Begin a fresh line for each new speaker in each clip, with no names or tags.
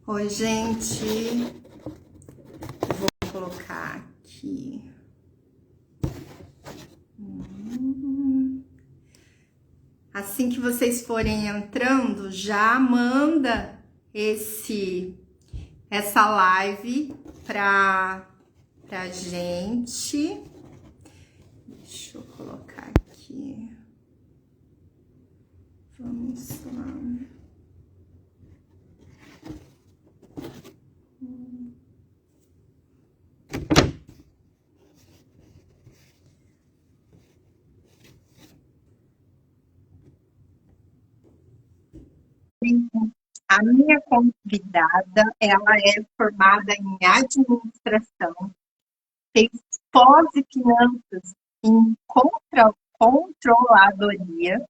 Oi, gente. Vou colocar aqui. Assim que vocês forem entrando, já manda essa live pra gente. Deixa eu colocar aqui. Vamos lá. A minha convidada, ela é formada em administração, fez pós e finanças em controladoria,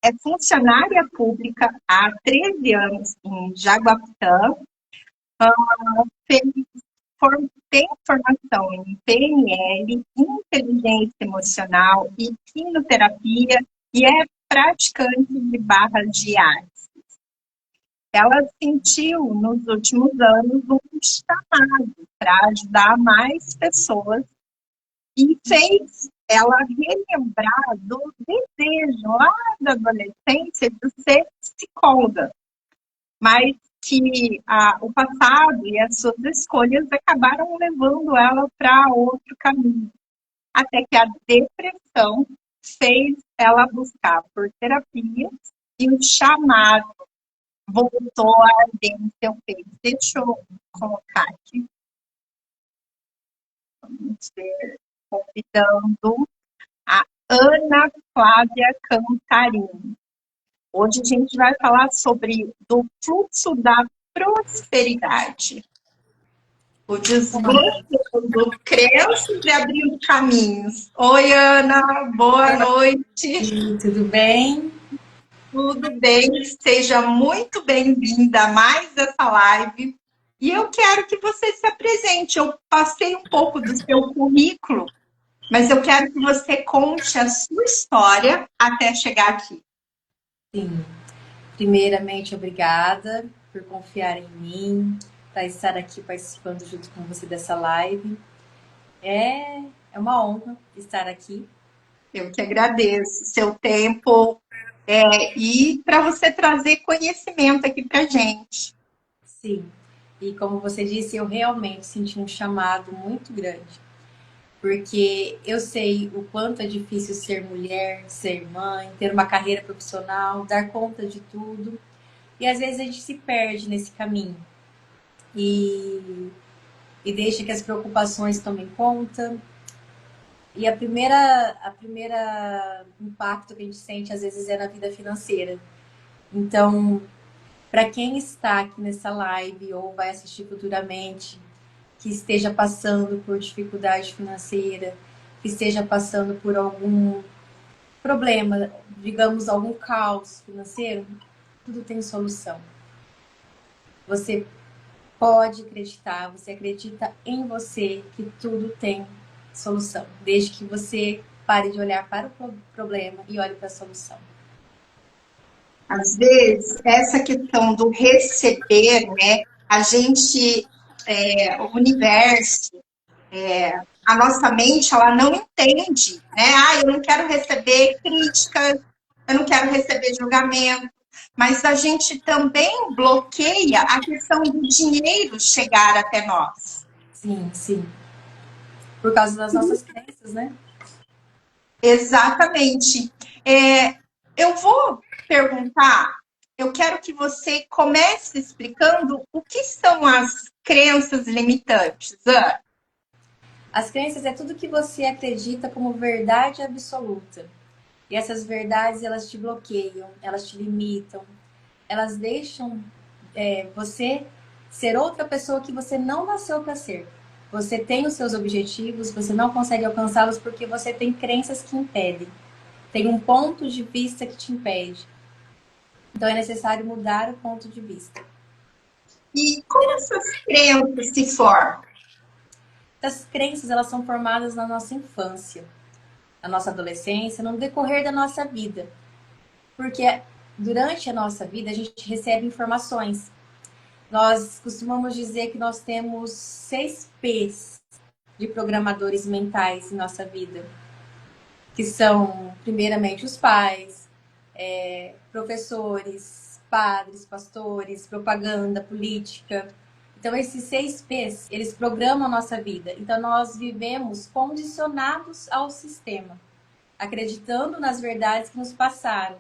é funcionária pública há 13 anos em Jaguapitã, fez, tem formação em PNL, inteligência emocional e quimioterapia e é praticante de barra de ar. Ela sentiu nos últimos anos um chamado para ajudar mais pessoas e fez ela relembrar do desejo lá da adolescência de ser psicóloga, mas que o passado e as suas escolhas acabaram levando ela para outro caminho, até que a depressão fez ela buscar por terapia e o chamado voltou a arder no seu peito. Deixa eu colocar aqui. Vamos ver. Convidando a Ana Flávia Cantarini. Hoje a gente vai falar sobre do fluxo da prosperidade. O desbloqueio crenças e abrindo caminhos. Oi, Ana, boa noite.
Tudo bem?
Tudo bem? Seja muito bem-vinda a mais essa live. E eu quero que você se apresente. Eu passei um pouco do seu currículo, mas eu quero que você conte a sua história até chegar aqui.
Sim. Primeiramente, obrigada por confiar em mim, para estar aqui participando junto com você dessa live. É uma honra estar aqui.
Eu que agradeço seu tempo e para você trazer conhecimento aqui para gente.
Sim. E como você disse, eu realmente senti um chamado muito grande, porque eu sei o quanto é difícil ser mulher, ser mãe, ter uma carreira profissional, dar conta de tudo. E às vezes a gente se perde nesse caminho. E deixa que as preocupações tomem conta. E a primeira impacto que a gente sente às vezes é na vida financeira. Então, para quem está aqui nessa live ou vai assistir futuramente, que esteja passando por dificuldade financeira, que esteja passando por algum problema, digamos, algum caos financeiro, tudo tem solução. Você pode acreditar, você acredita em você que tudo tem solução, desde que você pare de olhar para o problema e olhe para a solução.
Às vezes, essa questão do receber, né? A gente, o universo, a nossa mente, ela não entende, né? Ah, eu não quero receber críticas, eu não quero receber julgamento, mas a gente também bloqueia a questão do dinheiro chegar até nós.
Sim, sim. Por causa das nossas crenças, né?
Exatamente. Eu vou perguntar, eu quero que você comece explicando o que são as crenças limitantes, Ana.
As crenças é tudo que você acredita como verdade absoluta. E essas verdades, elas te bloqueiam, elas te limitam, elas deixam você ser outra pessoa que você não nasceu para ser. Você tem os seus objetivos, você não consegue alcançá-los porque você tem crenças que impedem. Tem um ponto de vista que te impede. Então é necessário mudar o ponto de vista.
E como essas crenças se formam?
Essas crenças, elas são formadas na nossa infância, na nossa adolescência, no decorrer da nossa vida. Porque durante a nossa vida a gente recebe informações. Nós costumamos dizer que nós temos 6 P's de programadores mentais em nossa vida, que são, primeiramente, os pais, professores, padres, pastores, propaganda, política. Então, esses 6 P's, eles programam a nossa vida. Então, nós vivemos condicionados ao sistema, acreditando nas verdades que nos passaram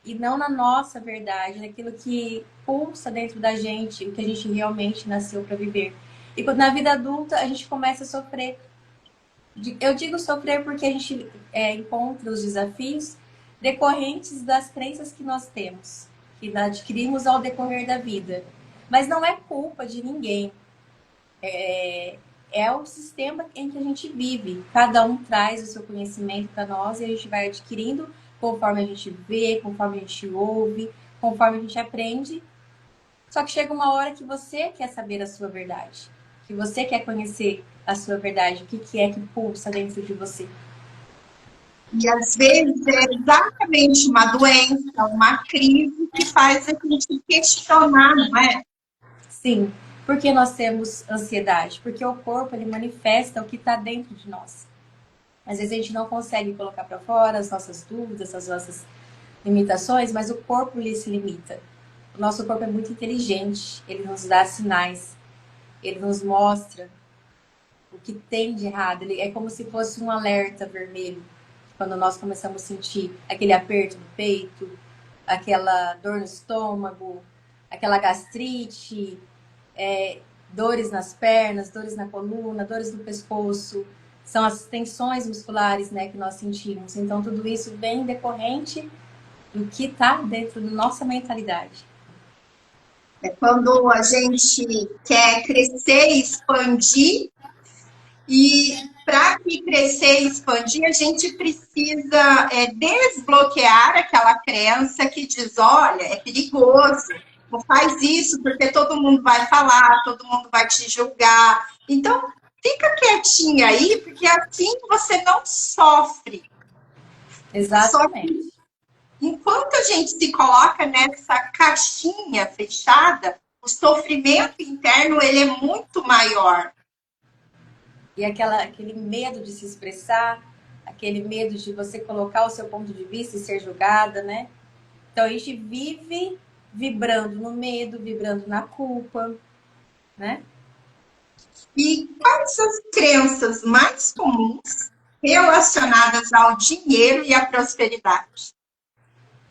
e não na nossa verdade, naquilo que pulsa dentro da gente, o que a gente realmente nasceu para viver. E quando na vida adulta a gente começa a sofrer. Eu digo sofrer porque a gente encontra os desafios decorrentes das crenças que nós temos, que adquirimos ao decorrer da vida. Mas não é culpa de ninguém. É o sistema em que a gente vive. Cada um traz o seu conhecimento para nós e a gente vai adquirindo conforme a gente vê, conforme a gente ouve, conforme a gente aprende. Só que chega uma hora que você quer saber a sua verdade, que você quer conhecer a sua verdade, o que é que pulsa dentro de você.
E às vezes é exatamente uma doença, uma crise que faz a gente questionar, não é?
Sim, porque nós temos ansiedade, porque o corpo ele manifesta o que está dentro de nós. Às vezes a gente não consegue colocar para fora as nossas dúvidas, as nossas limitações, mas o corpo lhe se limita. O nosso corpo é muito inteligente, ele nos dá sinais, ele nos mostra o que tem de errado. Ele é como se fosse um alerta vermelho. Quando nós começamos a sentir aquele aperto no peito, aquela dor no estômago, aquela gastrite, dores nas pernas, dores na coluna, dores no pescoço, são as tensões musculares, né, que nós sentimos. Então, tudo isso vem decorrente do que está dentro da nossa mentalidade.
É quando a gente quer crescer e expandir, e para que crescer e expandir, a gente precisa desbloquear aquela crença que diz: olha, é perigoso, não faz isso porque todo mundo vai falar, todo mundo vai te julgar. Então, fica quietinha aí, porque assim você não sofre. Só
Exatamente.
que enquanto a gente se coloca nessa caixinha fechada, o sofrimento interno ele é muito maior.
E aquele medo de se expressar, aquele medo de você colocar o seu ponto de vista e ser julgada, né? Então a gente vive vibrando no medo, vibrando na culpa, né?
E quais as crenças mais comuns relacionadas ao dinheiro e à prosperidade?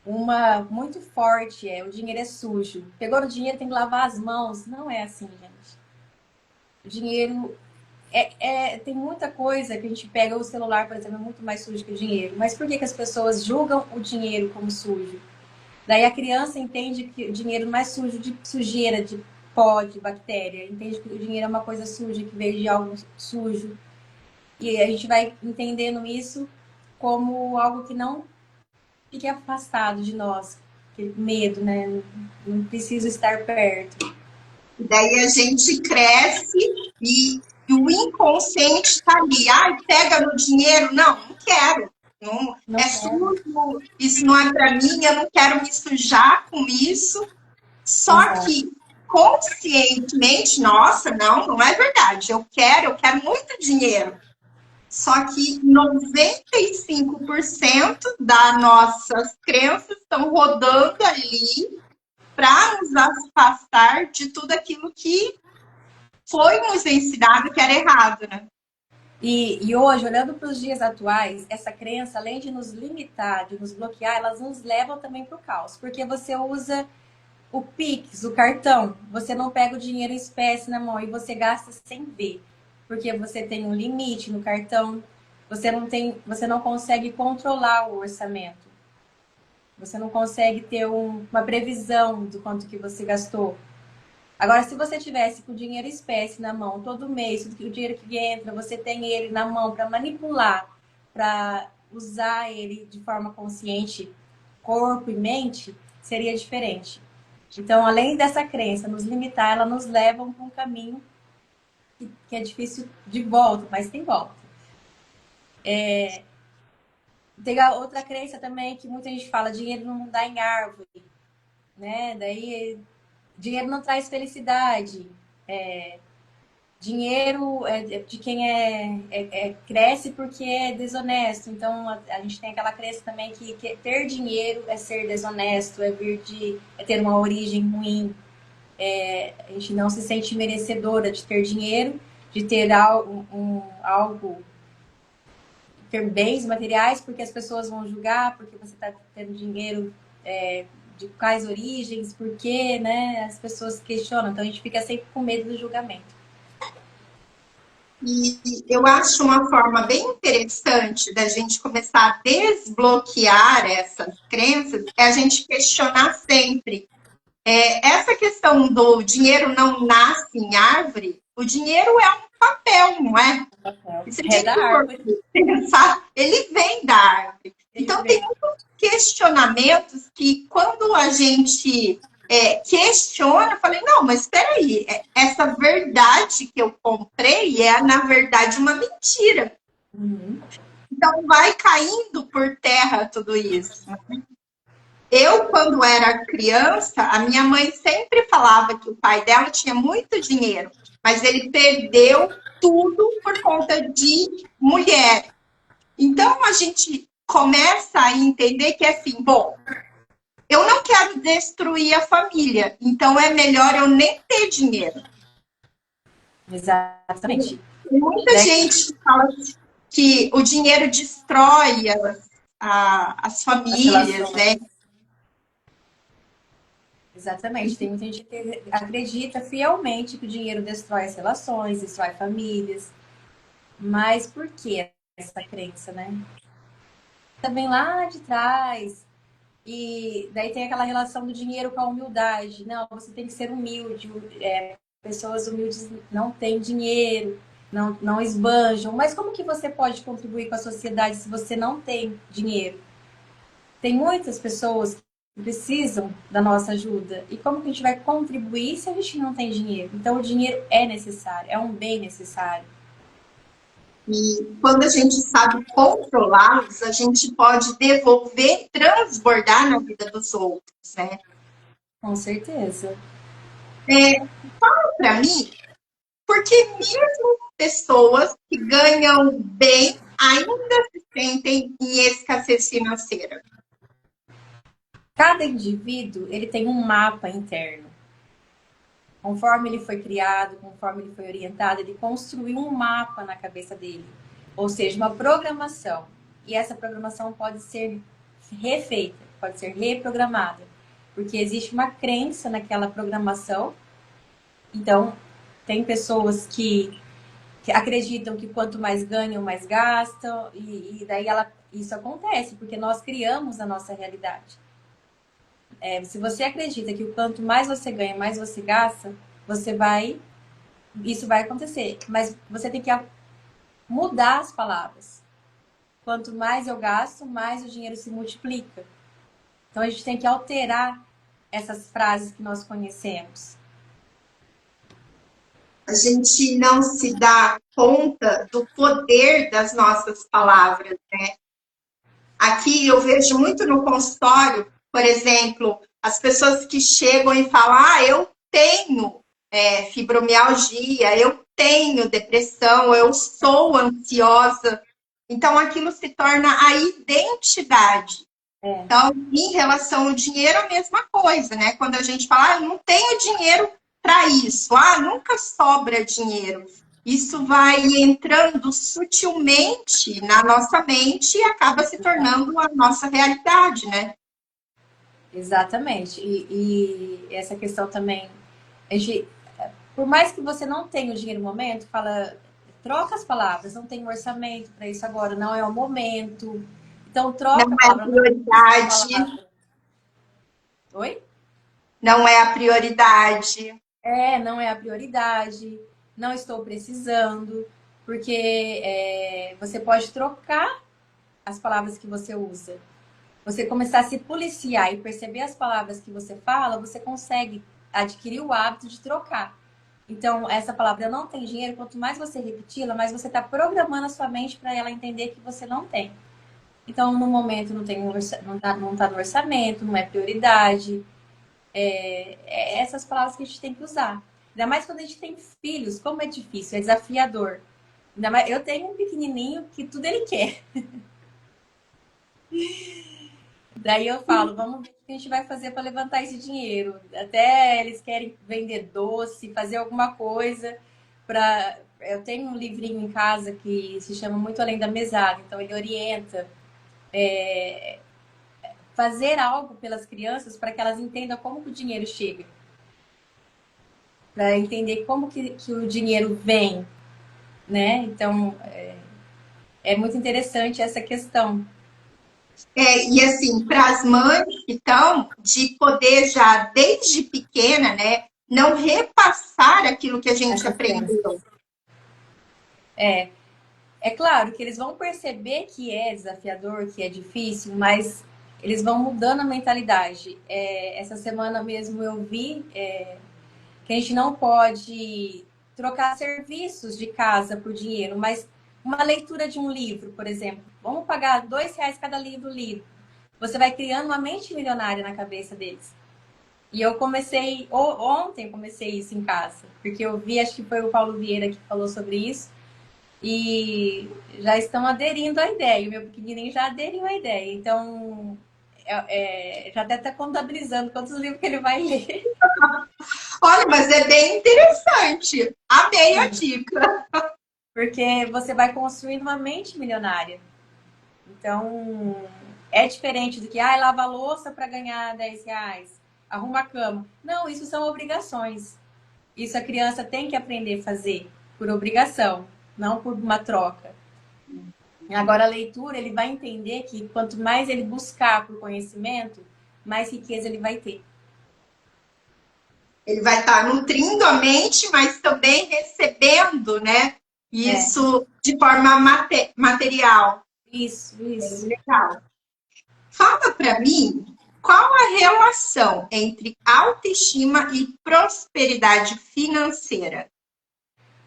Uma muito forte é o dinheiro é sujo. Pegou o dinheiro, tem que lavar as mãos. Não é assim, gente. O dinheiro tem muita coisa que a gente pega. O celular, por exemplo, é muito mais sujo que o dinheiro. Mas por que as pessoas julgam o dinheiro como sujo? Daí a criança entende que o dinheiro não é sujo de sujeira, de pó, de bactéria. Entende que o dinheiro é uma coisa suja, que veio de algo sujo. E a gente vai entendendo isso como algo que não fique afastado de nós. Aquele medo, né? Não preciso estar perto.
E daí a gente cresce e o inconsciente está ali. Ai, pega no dinheiro. Não, não quero. Não,
Não
é
quero.
sujo, isso não é para mim, eu não quero me sujar com isso. Só
Exato.
que conscientemente, nossa, não, não é verdade. Eu quero muito dinheiro. Só que 95% das nossas crenças estão rodando ali para nos afastar de tudo aquilo que foi nos ensinado que era errado, né?
E hoje, olhando para os dias atuais, essa crença, além de nos limitar, de nos bloquear, elas nos levam também para o caos. Porque você usa o Pix, o cartão, você não pega o dinheiro em espécie na mão e você gasta sem ver. Porque você tem um limite no cartão, você não consegue controlar o orçamento. Você não consegue ter uma previsão do quanto que você gastou. Agora, se você tivesse com o dinheiro em espécie na mão todo mês, o dinheiro que entra, você tem ele na mão para manipular, para usar ele de forma consciente, corpo e mente, seria diferente. Então, além dessa crença nos limitar, ela nos leva para um caminho que é difícil de volta, mas tem volta. Tem a outra crença também que muita gente fala, dinheiro não dá em árvore, né? Daí dinheiro não traz felicidade. Dinheiro de quem cresce porque é desonesto. Então, a gente tem aquela crença também que ter dinheiro é ser desonesto, é ter uma origem ruim. A gente não se sente merecedora de ter dinheiro, de ter algo, ter bens materiais, porque as pessoas vão julgar, porque você está tendo dinheiro de quais origens, por quê, né? As pessoas questionam, então a gente fica sempre com medo do julgamento.
E eu acho uma forma bem interessante da gente começar a desbloquear essas crenças é a gente questionar sempre. Essa questão do dinheiro não nasce em árvore, o dinheiro é um papel, não é? E se a
É da
gente for
árvore.
pensar, ele vem da árvore.
Ele
Então, tem
vem.
muitos questionamentos que, quando a gente questiona, eu falei, não, mas espera aí, essa verdade que eu comprei é, na verdade, uma mentira.
Uhum.
Então, vai caindo por terra tudo isso. Eu, quando era criança, a minha mãe sempre falava que o pai dela tinha muito dinheiro, mas ele perdeu tudo por conta de mulher. Então, a gente começa a entender que, assim, bom, eu não quero destruir a família, então é melhor eu nem ter dinheiro.
Exatamente.
Tem muita
Né?
gente que fala que o dinheiro destrói as
As
famílias,
relações.
né?
Exatamente. Tem muita gente que acredita fielmente que o dinheiro destrói as relações, destrói famílias. Mas por que essa crença, né? Também lá de trás. E daí tem aquela relação do dinheiro com a humildade. Não, você tem que ser humilde. Pessoas humildes não têm dinheiro, não esbanjam. Mas como que você pode contribuir com a sociedade se você não tem dinheiro? Tem muitas pessoas que precisam da nossa ajuda. E como que a gente vai contribuir se a gente não tem dinheiro? Então, o dinheiro é necessário, é um bem necessário.
E quando a gente sabe controlá-los, a gente pode devolver, transbordar na vida dos outros, né?
Com certeza.
Para mim, porque mesmo pessoas que ganham bem ainda se sentem em escassez financeira.
Cada indivíduo, ele tem um mapa interno. Conforme ele foi criado, conforme ele foi orientado, ele construiu um mapa na cabeça dele. Ou seja, uma programação. E essa programação pode ser refeita, pode ser reprogramada. Porque existe uma crença naquela programação. Então, tem pessoas que acreditam que quanto mais ganham, mais gastam. E daí isso acontece, porque nós criamos a nossa realidade. Se você acredita que o quanto mais você ganha, mais você gasta, isso vai acontecer. Mas você tem que mudar as palavras. Quanto mais eu gasto, mais o dinheiro se multiplica. Então a gente tem que alterar essas frases que nós conhecemos.
A gente não se dá conta do poder das nossas palavras, né? Aqui eu vejo muito no consultório, por exemplo, as pessoas que chegam e falam: ah, eu tenho fibromialgia, eu tenho depressão, eu sou ansiosa. Então, aquilo se torna a identidade. Então, em relação ao dinheiro, a mesma coisa, né? Quando a gente fala, ah, eu não tenho dinheiro para isso, ah, nunca sobra dinheiro. Isso vai entrando sutilmente na nossa mente e acaba se tornando a nossa realidade, né?
Exatamente. E essa questão também, a gente, por mais que você não tenha o dinheiro no momento, troca as palavras, não tem orçamento para isso agora, não é o momento. Então
Não
troca a
é a
palavra, não usa essa
prioridade,
palavra. Oi?
não é a prioridade.
Não é a prioridade, não estou precisando, porque você pode trocar as palavras que você usa. Você começar a se policiar e perceber as palavras que você fala, você consegue adquirir o hábito de trocar. Então, essa palavra não tem dinheiro, quanto mais você repeti-la, mais você está programando a sua mente para ela entender que você não tem. Então, no momento não está no orçamento, não é prioridade. essas palavras que a gente tem que usar. Ainda mais quando a gente tem filhos, como é difícil, é desafiador. Ainda mais, eu tenho um pequenininho que tudo ele quer. Daí eu falo, vamos ver o que a gente vai fazer para levantar esse dinheiro. Até eles querem vender doce, fazer alguma coisa para. Eu tenho um livrinho em casa que se chama Muito Além da Mesada, então ele orienta fazer algo pelas crianças para que elas entendam como que o dinheiro chega, para entender como que o dinheiro vem, né? Então é muito interessante essa questão.
E assim, para as mães, então, de poder já desde pequena, né, não repassar aquilo que a gente
Essa criança.
aprendeu.
É claro que eles vão perceber que é desafiador, que é difícil, mas eles vão mudando a mentalidade. Essa semana mesmo eu vi que a gente não pode trocar serviços de casa por dinheiro, mas uma leitura de um livro, por exemplo, vamos pagar R$ 2 cada livro lido. Você vai criando uma mente milionária na cabeça deles. E eu comecei, ontem eu comecei isso em casa, porque eu vi, acho que foi o Paulo Vieira que falou sobre isso, e já estão aderindo à ideia. O meu pequenininho já aderiu à ideia. Então, já até está contabilizando quantos livros que ele vai ler.
Olha, mas é bem interessante. Amei a
Sim,
dica.
porque você vai construindo uma mente milionária. Então, é diferente do que, lava a louça para ganhar R$ 10, arruma a cama. Não, isso são obrigações. Isso a criança tem que aprender a fazer por obrigação, não por uma troca. Agora, a leitura, ele vai entender que quanto mais ele buscar por conhecimento, mais riqueza ele vai ter.
Ele vai estar nutrindo a mente, mas também recebendo, né?
É,
Isso de forma material.
isso,
Bem
isso.
legal. Fala para mim qual a relação entre autoestima e prosperidade financeira.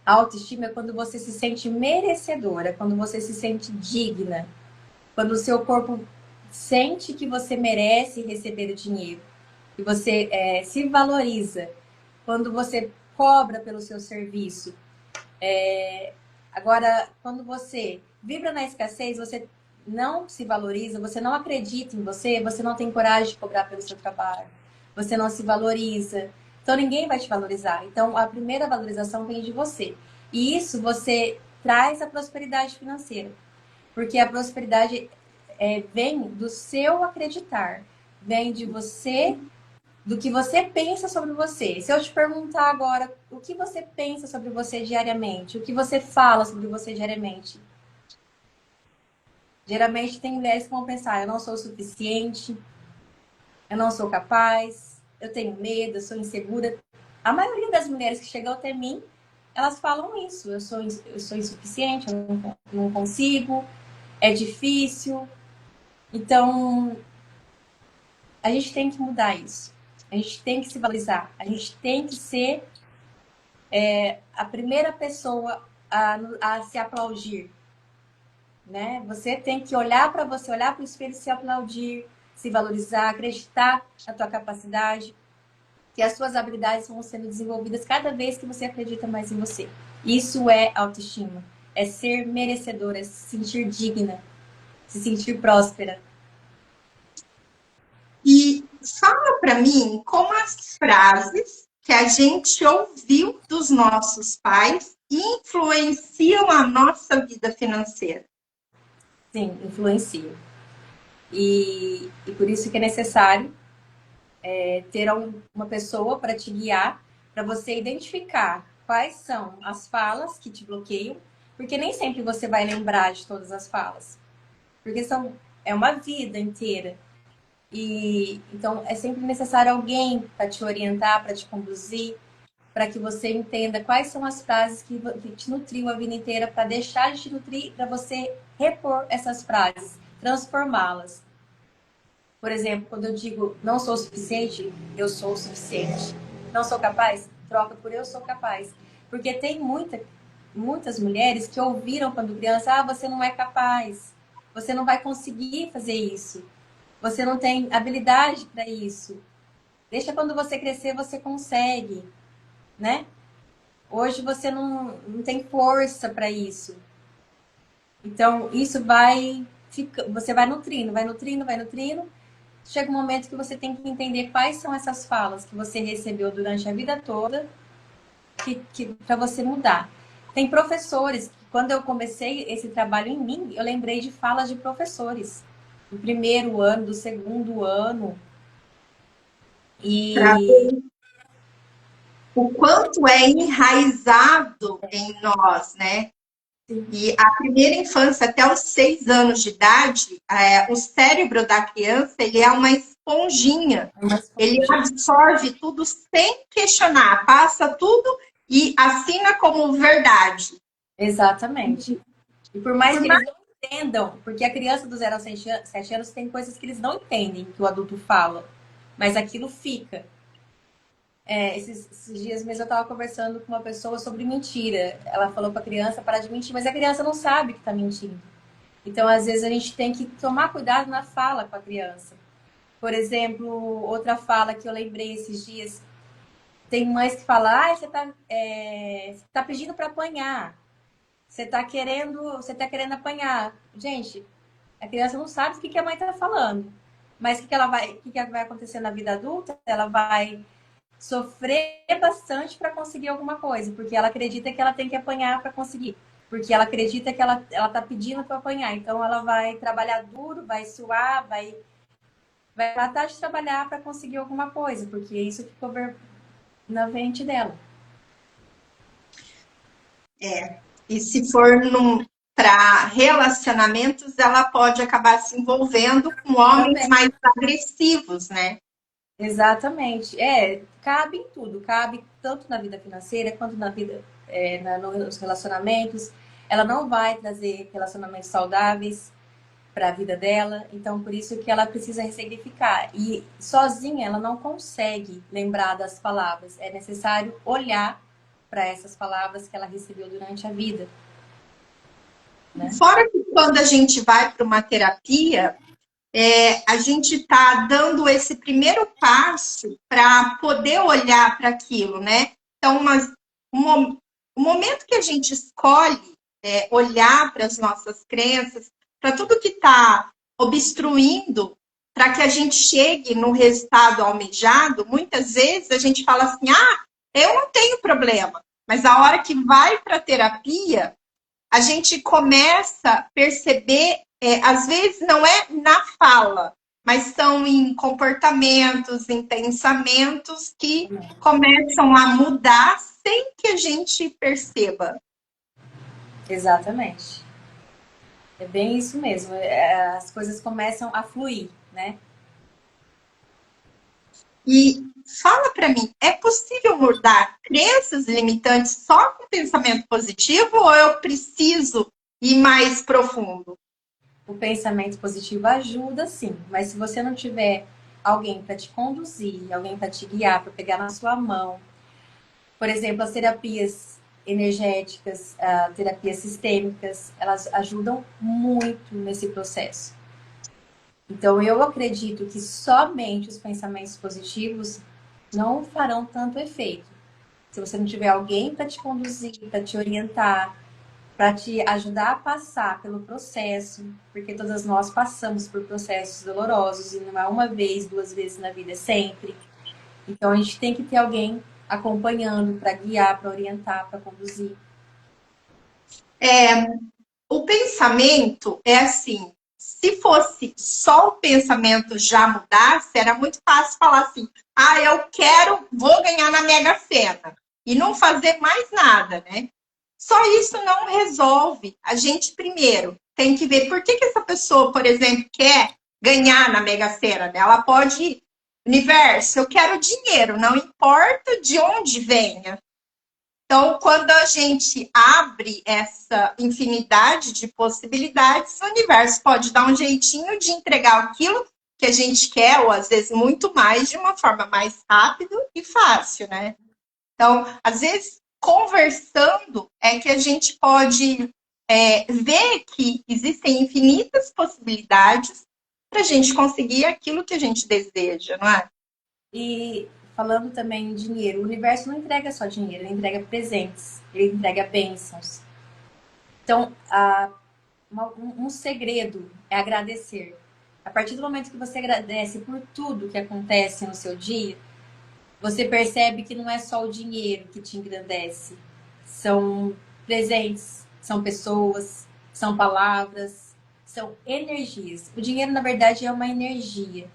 A autoestima é quando você se sente merecedora, quando você se sente digna, quando o seu corpo sente que você merece receber o dinheiro, que você se valoriza, quando você cobra pelo seu serviço. Agora, quando você vibra na escassez, você não se valoriza, você não acredita em você, você não tem coragem de cobrar pelo seu trabalho, você não se valoriza. Então, ninguém vai te valorizar. Então, a primeira valorização vem de você. E isso você traz a prosperidade financeira. Porque a prosperidade vem do seu acreditar, vem de você, do que você pensa sobre você. Se eu te perguntar agora o que você pensa sobre você diariamente, o que você fala sobre você diariamente, geralmente tem mulheres que vão pensar: eu não sou o suficiente, eu não sou capaz, eu tenho medo, eu sou insegura. A maioria das mulheres que chegam até mim, elas falam isso: eu sou insuficiente, eu não consigo, é difícil. Então, a gente tem que mudar isso. A gente tem que se valorizar. A gente tem que ser a primeira pessoa a se aplaudir, né? Você tem que olhar para você, olhar para o espelho e se aplaudir, se valorizar, acreditar na tua capacidade, que as suas habilidades vão sendo desenvolvidas cada vez que você acredita mais em você. Isso é autoestima. É ser merecedora, é se sentir digna, se sentir próspera.
E fala para mim como as frases que a gente ouviu dos nossos pais influenciam a nossa vida financeira.
Sim, influencia. E por isso que é necessário ter uma pessoa para te guiar, para você identificar quais são as falas que te bloqueiam, porque nem sempre você vai lembrar de todas as falas, porque é uma vida inteira. E então é sempre necessário alguém para te orientar, para te conduzir, para que você entenda quais são as frases que te nutriu a vida inteira, para deixar de te nutrir, para você repor essas frases, transformá-las. Por exemplo, quando eu digo não sou o suficiente, eu sou o suficiente. Não sou capaz, troca por eu sou capaz. Porque tem muitas mulheres que ouviram quando criança: você não é capaz, você não vai conseguir fazer isso, você não tem habilidade para isso. Deixa quando você crescer, você consegue, né? Hoje você não tem força para isso. Então, isso você vai nutrindo, vai nutrindo, vai nutrindo. Chega um momento que você tem que entender quais são essas falas que você recebeu durante a vida toda para você mudar. Tem professores que, quando eu comecei esse trabalho em mim, eu lembrei de falas de professores do primeiro ano, do segundo ano.
Para
E
o quanto é enraizado em nós, né? E a primeira infância, até os 6 anos de idade, o cérebro da criança, ele é uma esponjinha. Ele absorve tudo sem questionar, passa tudo e assina como verdade.
exatamente. E por mais
Por
que
mais
eles não entendam, porque a criança do 0 a 7 anos tem coisas que eles não entendem que o adulto fala, mas aquilo fica. Esses dias mesmo eu estava conversando com uma pessoa sobre mentira. Ela falou para a criança parar de mentir, mas a criança não sabe que está mentindo. Então, às vezes, a gente tem que tomar cuidado na fala com a criança. Por exemplo, outra fala que eu lembrei esses dias, tem mães que falam, você tá pedindo para apanhar. Você tá querendo apanhar. Gente, a criança não sabe o que a mãe está falando. Mas o que vai acontecer na vida adulta? Ela vai sofrer bastante para conseguir alguma coisa, porque ela acredita que ela tem que apanhar para conseguir. Porque ela acredita que ela tá pedindo para apanhar. Então ela vai trabalhar duro, vai suar, vai tratar de trabalhar para conseguir alguma coisa, porque isso ficou na mente dela.
E se for para relacionamentos, ela pode acabar se envolvendo com homens
Também.
mais agressivos, né?
Exatamente. Cabe em tudo. Cabe tanto na vida financeira quanto na vida, nos relacionamentos. Ela não vai trazer relacionamentos saudáveis para a vida dela, então por isso que ela precisa ressignificar. E sozinha ela não consegue lembrar das palavras. É necessário olhar para essas palavras que ela recebeu durante a vida, né?
Fora que quando a gente vai para uma terapia, a gente está dando esse primeiro passo para poder olhar para aquilo, né? Então, o momento que a gente escolhe olhar para as nossas crenças, para tudo que está obstruindo, para que a gente chegue no resultado almejado, muitas vezes a gente fala assim, eu não tenho problema. Mas a hora que vai para a terapia, a gente começa a perceber, às vezes não é na fala, mas são em comportamentos, em pensamentos que começam a mudar sem que a gente perceba.
Exatamente. É bem isso mesmo. As coisas começam a fluir, né?
E fala para mim, é possível mudar crenças limitantes só com pensamento positivo ou eu preciso ir mais profundo?
O pensamento positivo ajuda, sim, mas se você não tiver alguém para te conduzir, alguém para te guiar, para pegar na sua mão, por exemplo, as terapias energéticas, terapias sistêmicas, elas ajudam muito nesse processo. Então, eu acredito que somente os pensamentos positivos não farão tanto efeito. Se você não tiver alguém para te conduzir, para te orientar, para te ajudar a passar pelo processo, porque todas nós passamos por processos dolorosos e não é uma vez, duas vezes na vida, é sempre. Então a gente tem que ter alguém acompanhando para guiar, para orientar, para conduzir.
O pensamento é assim, se fosse só o pensamento já mudasse, era muito fácil falar assim, eu quero, vou ganhar na Mega Sena e não fazer mais nada, né? Só isso não resolve. A gente primeiro tem que ver por que essa pessoa, por exemplo, quer ganhar na Mega Sena, né? Ela pode, universo, eu quero dinheiro, não importa de onde venha. Então, quando a gente abre essa infinidade de possibilidades, o universo pode dar um jeitinho de entregar aquilo que a gente quer, ou às vezes muito mais, de uma forma mais rápida e fácil, né? Então, às vezes, conversando é que a gente pode ver que existem infinitas possibilidades para a gente conseguir aquilo que a gente deseja, não é?
E falando também em dinheiro, o universo não entrega só dinheiro, ele entrega presentes, ele entrega bênçãos. Então, um segredo é agradecer. A partir do momento que você agradece por tudo que acontece no seu dia, você percebe que não é só o dinheiro que te engrandece. São presentes, são pessoas, são palavras, são energias. O dinheiro, na verdade, é uma energia.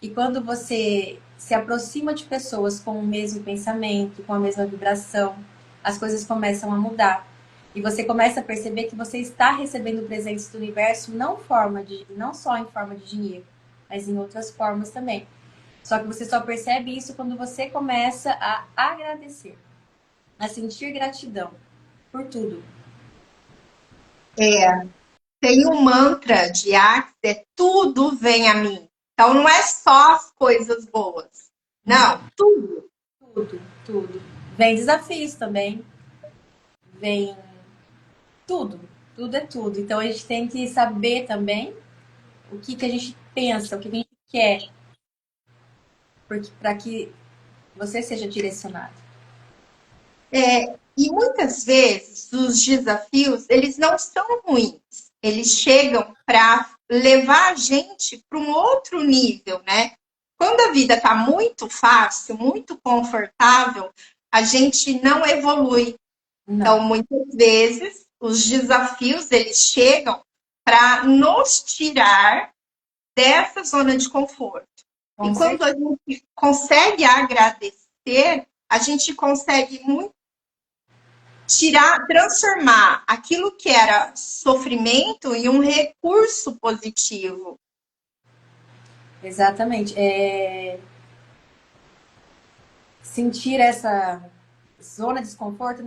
E quando você se aproxima de pessoas com o mesmo pensamento, com a mesma vibração, as coisas começam a mudar. E você começa a perceber que você está recebendo presentes do universo não só em forma de dinheiro, mas em outras formas também. Só que você só percebe isso quando você começa a agradecer, a sentir gratidão por tudo.
É, tem um mantra de Axis, é tudo vem a mim. Então não é só as coisas boas. Não, tudo.
Tudo, tudo. Vem desafios também, vem tudo. Tudo é tudo. Então a gente tem que saber também o que, que a gente pensa, o que a gente quer, para que você seja direcionado.
E muitas vezes os desafios, eles não são ruins. Eles chegam para levar a gente para um outro nível, né? Quando a vida está muito fácil, muito confortável, a gente não evolui. Então,
Não,
muitas vezes, os desafios, eles chegam para nos tirar dessa zona de conforto. E
com
quando a
certeza.
gente consegue agradecer, a gente consegue muito tirar, transformar aquilo que era sofrimento em um recurso positivo.
Exatamente. Sentir essa zona de desconforto,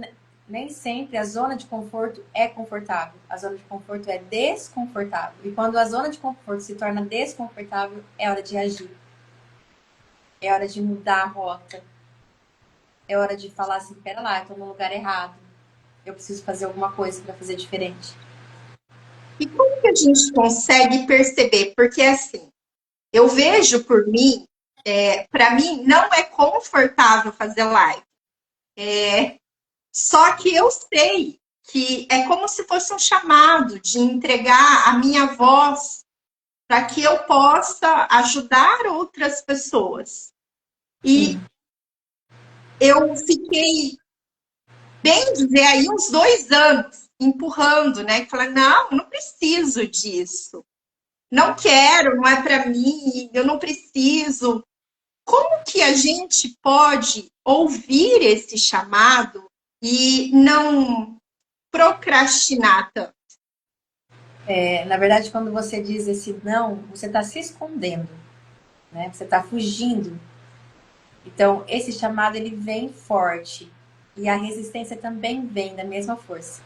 nem sempre a zona de conforto é confortável. A zona de conforto é desconfortável. E quando a zona de conforto se torna desconfortável, é hora de agir. É hora de mudar a rota. É hora de falar assim, pera lá, eu tô no lugar errado. Eu preciso fazer alguma coisa para fazer diferente.
E como que a gente consegue perceber? Porque assim, eu vejo por mim, para mim não é confortável fazer live. Só que eu sei que é como se fosse um chamado de entregar a minha voz para que eu possa ajudar outras pessoas. E
Sim.
eu fiquei, bem dizer, aí uns 2 anos empurrando, né? Falando, não, eu não preciso disso. Não quero, não é para mim, eu não preciso. Como que a gente pode ouvir esse chamado e não procrastinar tanto?
Na verdade, quando você diz esse não, você está se escondendo, né? Você está fugindo. Então, esse chamado ele vem forte e a resistência também vem da mesma força.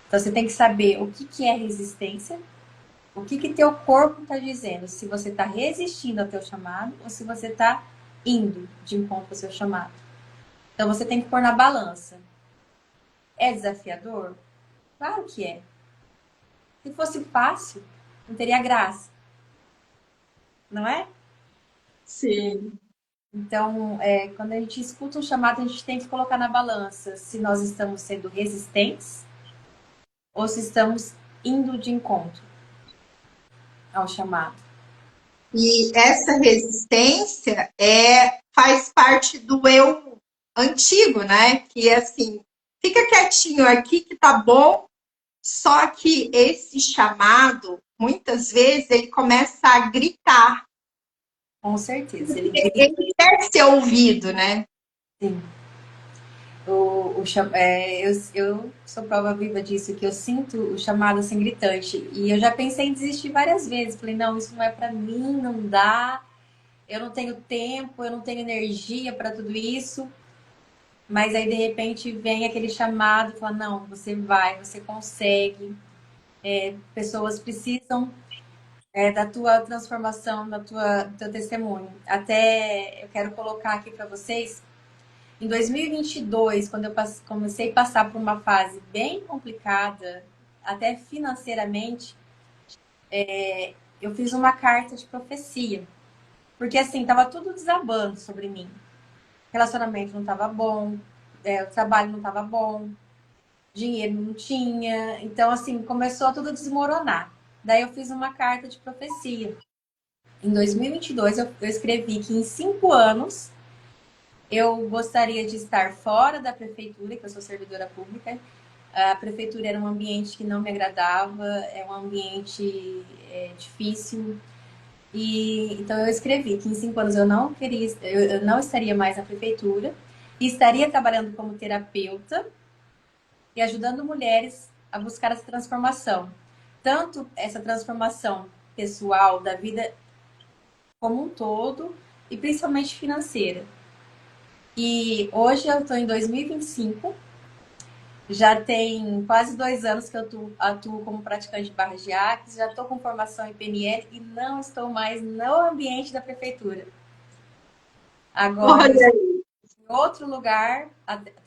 Então, você tem que saber o que, que é resistência, o que, que teu corpo está dizendo, se você está resistindo ao teu chamado ou se você está indo de encontro ao seu chamado. Então, você tem que pôr na balança. É desafiador? Claro que é. Se fosse fácil, não teria graça, não é?
Sim.
Então, quando a gente escuta um chamado, a gente tem que colocar na balança se nós estamos sendo resistentes ou se estamos indo de encontro ao chamado.
E essa resistência faz parte do eu antigo, né? Que é assim, fica quietinho aqui que tá bom. Só que esse chamado, muitas vezes, ele começa a gritar.
Com certeza, ele grita.
Ele quer ser ouvido, né?
Sim. Eu sou prova viva disso, que eu sinto o chamado assim gritante. E eu já pensei em desistir várias vezes. Falei, não, isso não é para mim, não dá. Eu não tenho tempo, eu não tenho energia para tudo isso. Mas aí, de repente, vem aquele chamado e fala, não, você vai, você consegue. Pessoas precisam da tua transformação, do teu testemunho. Até eu quero colocar aqui para vocês, em 2022, quando eu comecei a passar por uma fase bem complicada, até financeiramente, eu fiz uma carta de profecia. Porque assim, tava tudo desabando sobre mim. Relacionamento não tava bom, o trabalho não tava bom, dinheiro não tinha. Então, assim, começou tudo a desmoronar. Daí eu fiz uma carta de profecia. Em 2022, eu escrevi que em 5 anos eu gostaria de estar fora da prefeitura, que eu sou servidora pública. A prefeitura era um ambiente que não me agradava, é um ambiente difícil. E então eu escrevi que em 5 anos eu não estaria mais na prefeitura e estaria trabalhando como terapeuta e ajudando mulheres a buscar essa transformação. Tanto essa transformação pessoal da vida como um todo e principalmente financeira. E hoje eu estou em 2025, já tem quase 2 anos que eu atuo como praticante de barras de artes, já estou com formação em PNL e não estou mais no ambiente da prefeitura. Agora eu estou em outro lugar,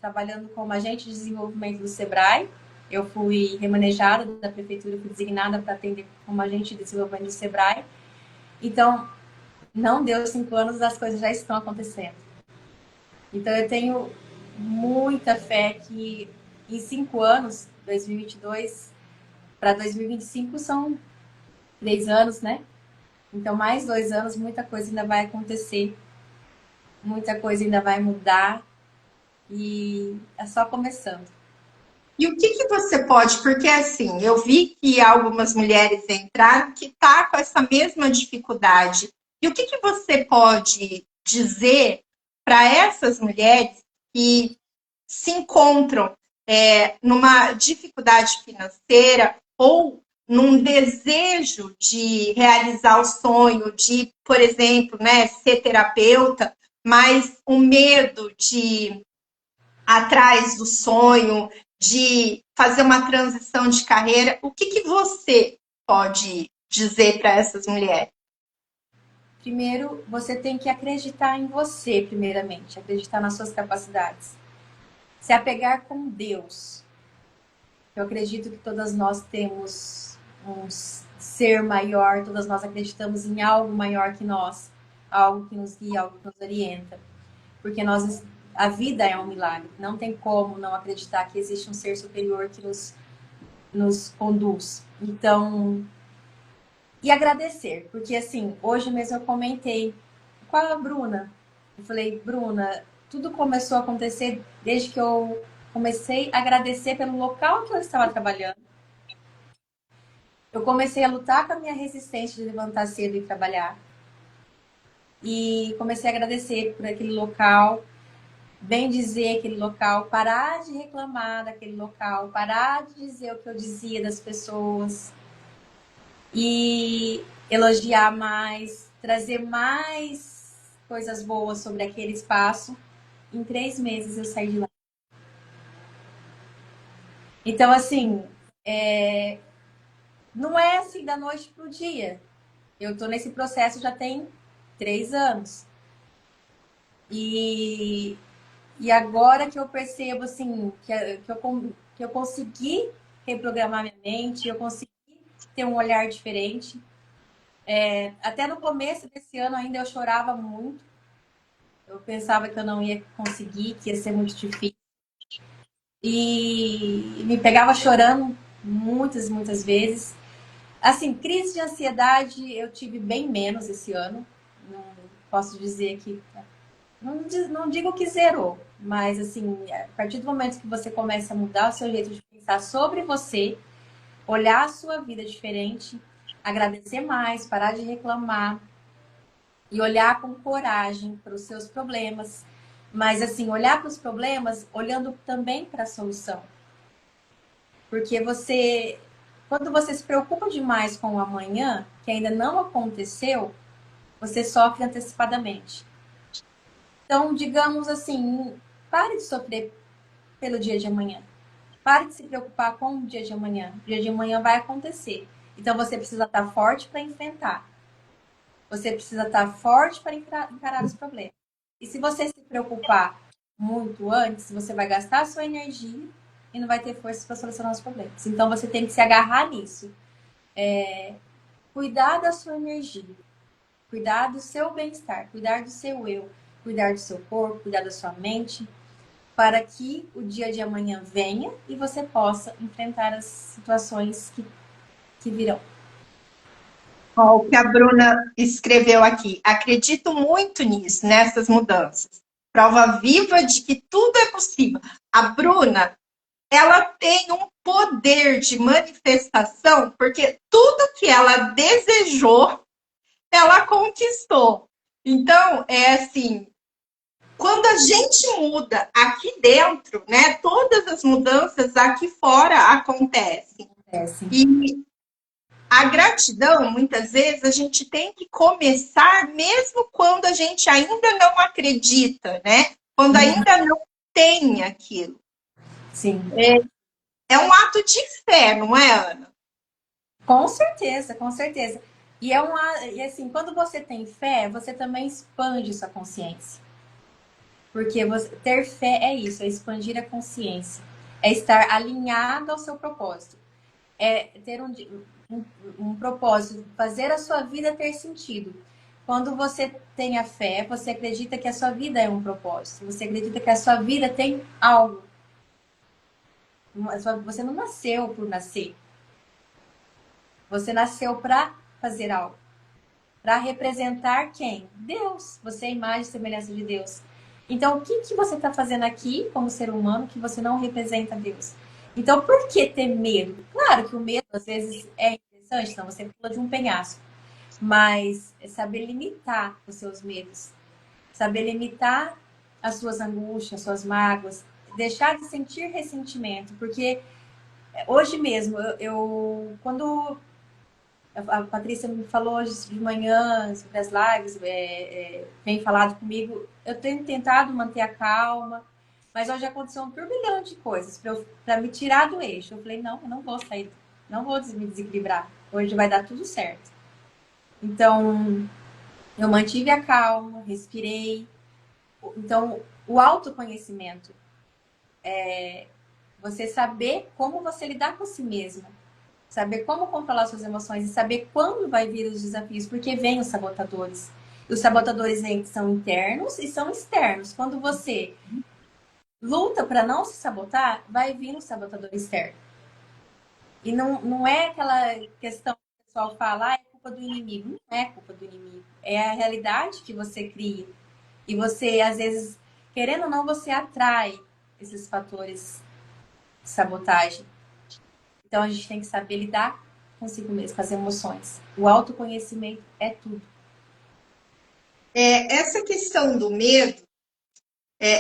trabalhando como agente de desenvolvimento do Sebrae. Eu fui remanejada da prefeitura, fui designada para atender como agente de desenvolvimento do Sebrae. Então, não deu 5 anos, as coisas já estão acontecendo. Então, eu tenho muita fé que em 5 anos, 2022 para 2025, são 3 anos, né? Então, mais 2 anos, muita coisa ainda vai acontecer, muita coisa ainda vai mudar e é só começando.
E o que que você pode, porque assim, eu vi que algumas mulheres entraram que tá com essa mesma dificuldade. E o que que você pode dizer para essas mulheres que se encontram numa dificuldade financeira ou num desejo de realizar o sonho de, por exemplo, né, ser terapeuta, mas o medo de atrás do sonho, de fazer uma transição de carreira, o que que você pode dizer para essas mulheres?
Primeiro, você tem que acreditar em você, primeiramente, acreditar nas suas capacidades. Se apegar com Deus. Eu acredito que todas nós temos um ser maior, todas nós acreditamos em algo maior que nós, algo que nos guia, algo que nos orienta. Porque a vida é um milagre. Não tem como não acreditar que existe um ser superior que nos conduz. Então, e agradecer, porque assim, hoje mesmo eu comentei com a Bruna. Eu falei, Bruna, tudo começou a acontecer desde que eu comecei a agradecer pelo local que eu estava trabalhando. Eu comecei a lutar com a minha resistência de levantar cedo e trabalhar. E comecei a agradecer por aquele local, bem dizer aquele local, parar de reclamar daquele local, parar de dizer o que eu dizia das pessoas e elogiar mais, trazer mais coisas boas sobre aquele espaço. Em 3 meses eu saí de lá. Então, assim, não é assim da noite pro dia. Eu tô nesse processo já tem 3 anos. E agora que eu percebo, assim, que eu consegui reprogramar minha mente, eu consegui ter um olhar diferente. Até no começo desse ano ainda eu chorava muito. Eu pensava que eu não ia conseguir, que ia ser muito difícil. E me pegava chorando muitas, muitas vezes. Assim, crise de ansiedade eu tive bem menos esse ano. Não posso dizer que. Não digo que zerou, mas assim, a partir do momento que você começa a mudar o seu jeito de pensar sobre você, olhar a sua vida diferente, agradecer mais, parar de reclamar e olhar com coragem para os seus problemas. Mas assim, olhar para os problemas olhando também para a solução. Porque quando você se preocupa demais com o amanhã, que ainda não aconteceu, você sofre antecipadamente. Então, digamos assim, pare de sofrer pelo dia de amanhã. Pare de se preocupar com o dia de amanhã. O dia de amanhã vai acontecer. Então, você precisa estar forte para enfrentar. Você precisa estar forte para encarar os problemas. E se você se preocupar muito antes, você vai gastar a sua energia e não vai ter força para solucionar os problemas. Então, você tem que se agarrar nisso. Cuidar da sua energia. cuidar do seu bem-estar, cuidar do seu eu, cuidar do seu corpo, cuidar da sua mente, para que o dia de amanhã venha e você possa enfrentar as situações que virão.
Ó, o que a Bruna escreveu aqui. Acredito muito nisso, nessas mudanças. Prova viva de que tudo é possível. A Bruna, ela tem um poder de manifestação, porque tudo que ela desejou, ela conquistou. Então, é assim, quando a gente muda aqui dentro, né, todas as mudanças aqui fora acontecem. E a gratidão, muitas vezes, a gente tem que começar mesmo quando a gente ainda não acredita, né? Quando ainda não tem aquilo.
Sim.
É um ato de fé, não é, Ana?
Com certeza, com certeza. E assim, quando você tem fé, você também expande sua consciência. Porque ter fé é isso, é expandir a consciência. É estar alinhado ao seu propósito. É ter um propósito, fazer a sua vida ter sentido. Quando você tem a fé, você acredita que a sua vida é um propósito. Você acredita que a sua vida tem algo. Você não nasceu por nascer. Você nasceu para fazer algo. Para representar quem? Deus. Você é a imagem e semelhança de Deus. Então, o que você está fazendo aqui como ser humano que você não representa Deus? Então, por que ter medo? Claro que o medo, às vezes, é interessante, então você pula de um penhasco. Mas é saber limitar os seus medos. Saber limitar as suas angústias, as suas mágoas. Deixar de sentir ressentimento. Porque hoje mesmo, quando a Patrícia me falou hoje de manhã sobre as lives, vem falado comigo. Eu tenho tentado manter a calma, mas hoje aconteceu um turbilhão de coisas para me tirar do eixo. Eu falei, não, eu não vou sair, não vou me desequilibrar. Hoje vai dar tudo certo. Então, eu mantive a calma, respirei. Então, o autoconhecimento é você saber como você lidar com si mesmo. Saber como controlar suas emoções e saber quando vai vir os desafios, porque vem os sabotadores. E os sabotadores são internos e são externos. Quando você luta para não se sabotar, vai vir um sabotador externo. E não é aquela questão que o pessoal fala, é culpa do inimigo. Não é culpa do inimigo. É a realidade que você cria. E você, às vezes, querendo ou não, você atrai esses fatores de sabotagem. Então, a gente tem que saber lidar consigo mesmo, com as emoções. O autoconhecimento é tudo.
Essa questão do medo,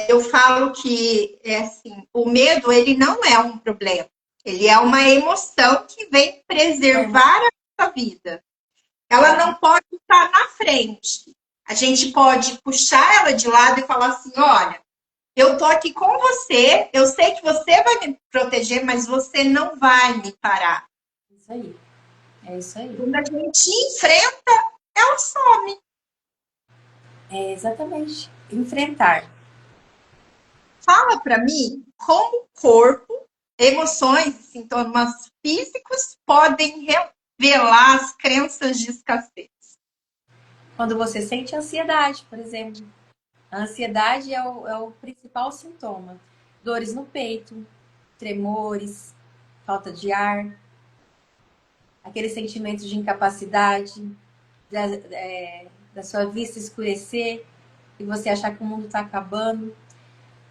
eu falo que assim, o medo ele não é um problema. Ele é uma emoção que vem preservar a nossa vida. Ela não pode estar na frente. A gente pode puxar ela de lado e falar assim, olha, eu tô aqui com você, eu sei que você vai me proteger, mas você não vai me parar.
Isso aí. É isso aí.
Quando a gente enfrenta, ela some.
É exatamente. Enfrentar.
Fala para mim como o corpo, emoções e sintomas físicos podem revelar as crenças de escassez.
Quando você sente ansiedade, por exemplo. A ansiedade é o principal sintoma. Dores no peito, tremores, falta de ar, aquele sentimento de incapacidade, da sua vista escurecer e você achar que o mundo está acabando,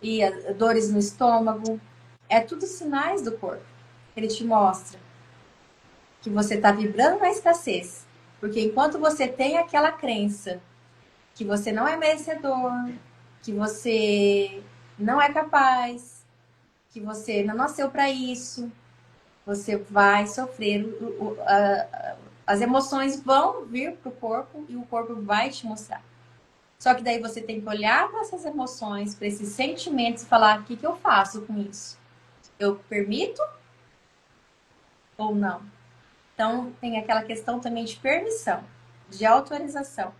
e dores no estômago. É tudo sinais do corpo. Ele te mostra que você está vibrando na escassez. Porque enquanto você tem aquela crença que você não é merecedor, que você não é capaz, que você não nasceu para isso, você vai sofrer. As emoções vão vir para o corpo e o corpo vai te mostrar. Só que daí você tem que olhar para essas emoções, para esses sentimentos e falar: o que eu faço com isso? Eu permito ou não? Então, tem aquela questão também de permissão, de autorização.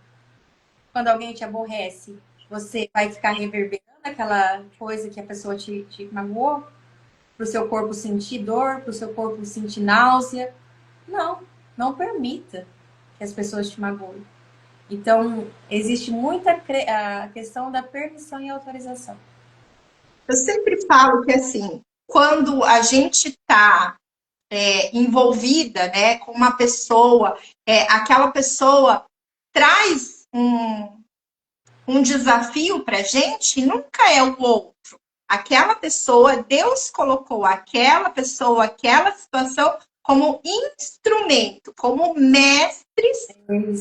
Quando alguém te aborrece, você vai ficar reverberando aquela coisa que a pessoa te magoou, para o seu corpo sentir dor, para o seu corpo sentir náusea. Não, não permita que as pessoas te magoem. Então, existe muita a questão da permissão e autorização.
Eu sempre falo que, assim, quando a gente está envolvida, né, com uma pessoa, aquela pessoa traz um desafio para a gente, nunca é o outro. Aquela pessoa, Deus colocou aquela pessoa, aquela situação como instrumento, como mestres,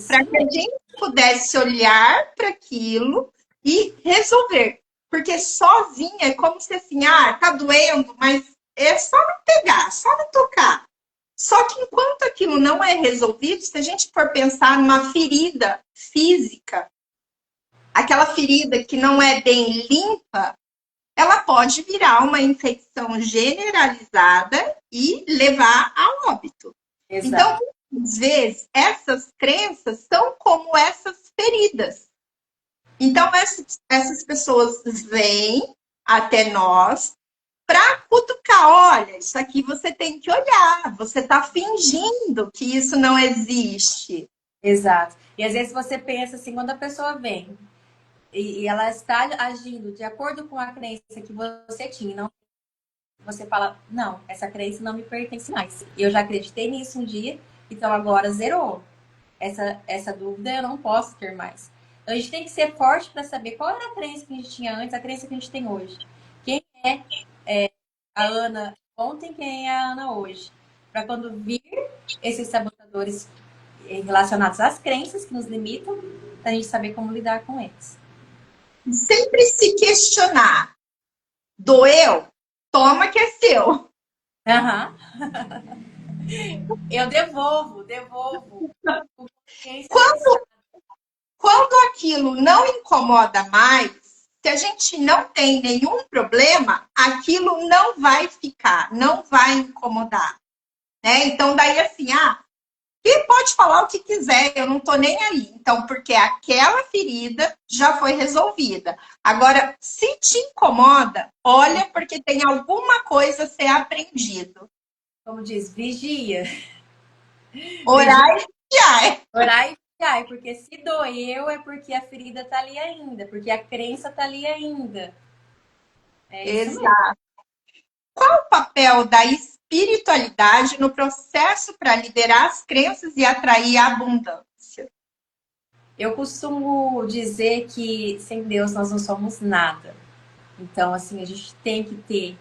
para que a gente pudesse olhar para aquilo e resolver. Porque sozinha é como se assim, tá doendo, mas é só não pegar, só não tocar. Só que enquanto aquilo não é resolvido, se a gente for pensar numa ferida física, aquela ferida que não é bem limpa, ela pode virar uma infecção generalizada e levar a óbito.
Exato.
Então, muitas vezes, essas crenças são como essas feridas. Então, essas pessoas vêm até nós para cutucar. Olha, isso aqui você tem que olhar. Você está fingindo que isso não existe.
Exato. E às vezes você pensa assim, quando a pessoa vem e ela está agindo de acordo com a crença que você tinha, não, você fala, não, essa crença não me pertence mais. Eu já acreditei nisso um dia, então agora zerou. Essa dúvida eu não posso ter mais. Então a gente tem que ser forte para saber qual era a crença que a gente tinha antes, a crença que a gente tem hoje. Quem é a Ana ontem, quem é a Ana hoje. Para quando vir esses sabotadores relacionados às crenças que nos limitam, a gente saber como lidar com eles.
Sempre se questionar. Doeu? Toma que é seu.
Uhum. Eu devolvo.
Quando, quando aquilo não incomoda mais, se a gente não tem nenhum problema, aquilo não vai ficar, não vai incomodar. Né? Então, daí assim, e pode falar o que quiser, eu não tô nem aí. Então, porque aquela ferida já foi resolvida. Agora, se te incomoda, olha, porque tem alguma coisa a ser aprendido.
Como diz, vigia.
Orar e vigiar.
Orar e vigiar, porque se doeu é porque a ferida tá ali ainda, porque a crença tá ali ainda. É isso mesmo.
Exato. Qual o papel da espiritualidade no processo para liderar as crenças e atrair a abundância?
Eu costumo dizer que sem Deus nós não somos nada. Então, assim, a gente tem que ter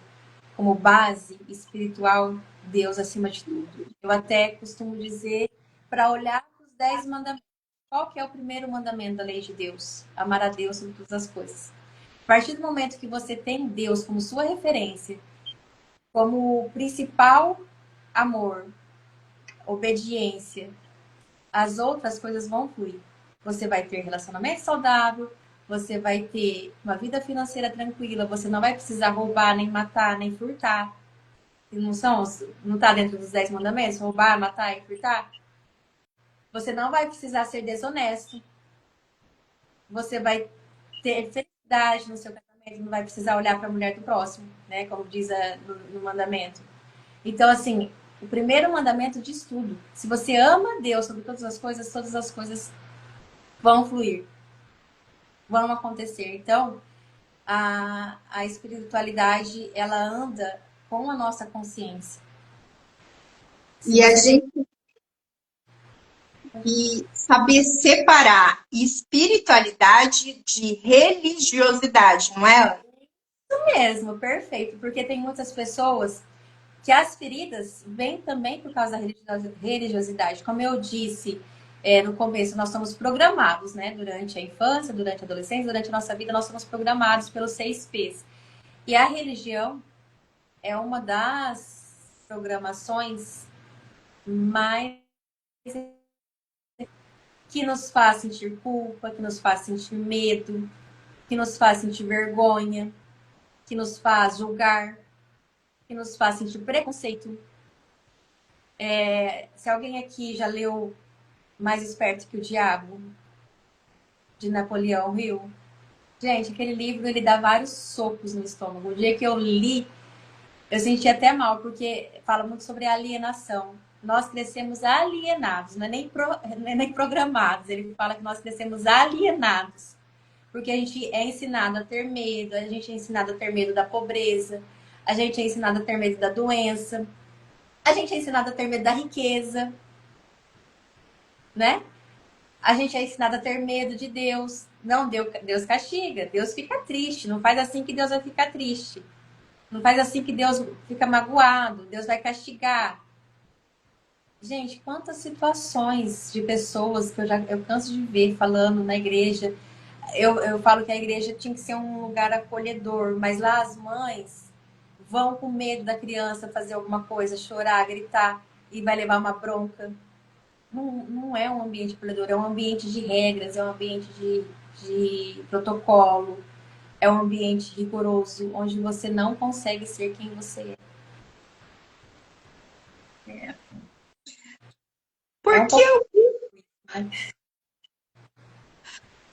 como base espiritual Deus acima de tudo. Eu até costumo dizer para olhar os 10 mandamentos. Qual que é o primeiro mandamento da lei de Deus? Amar a Deus sobre todas as coisas. A partir do momento que você tem Deus como sua referência, como principal amor, obediência, as outras coisas vão fluir. Você vai ter relacionamento saudável, você vai ter uma vida financeira tranquila, você não vai precisar roubar, nem matar, nem furtar. Não está dentro dos 10 mandamentos? Roubar, matar e furtar? Você não vai precisar ser desonesto. Você vai ter felicidade no seu casamento, não vai precisar olhar para a mulher do próximo, né? Como diz no mandamento. Então, assim, o primeiro mandamento diz tudo. Se você ama Deus sobre todas as coisas vão fluir, vão acontecer. Então, a espiritualidade, ela anda com a nossa consciência. Se
E a
você tem...
gente saber separar espiritualidade de religiosidade, não é?
Isso mesmo, perfeito. Porque tem muitas pessoas que as feridas vêm também por causa da religiosidade. Como eu disse no começo, nós somos programados, né? Durante a infância, durante a adolescência, durante a nossa vida, nós somos programados pelos 6 P's. E a religião é uma das programações mais que nos faz sentir culpa, que nos faz sentir medo, que nos faz sentir vergonha, que nos faz julgar, que nos faz sentir preconceito. Se alguém aqui já leu Mais Esperto que o Diabo, de Napoleão Hill, gente, aquele livro ele dá vários socos no estômago. O dia que eu li, eu senti até mal, porque fala muito sobre alienação. nós crescemos alienados, não é nem programados. Ele fala que nós crescemos alienados. Porque a gente é ensinado a ter medo, a gente é ensinado a ter medo da pobreza, a gente é ensinado a ter medo da doença, a gente é ensinado a ter medo da riqueza, né? A gente é ensinado a ter medo de Deus. Não, Deus castiga, Deus fica triste. Não faz assim que Deus vai ficar triste. Não faz assim que Deus fica magoado, Deus vai castigar. Gente, quantas situações de pessoas que eu canso de ver falando na igreja. Eu falo que a igreja tinha que ser um lugar acolhedor, mas lá as mães vão com medo da criança fazer alguma coisa, chorar, gritar e vai levar uma bronca. Não é um ambiente acolhedor, é um ambiente de regras, é um ambiente de protocolo, é um ambiente rigoroso, onde você não consegue ser quem você
É.
é. É um
Porque
pouco.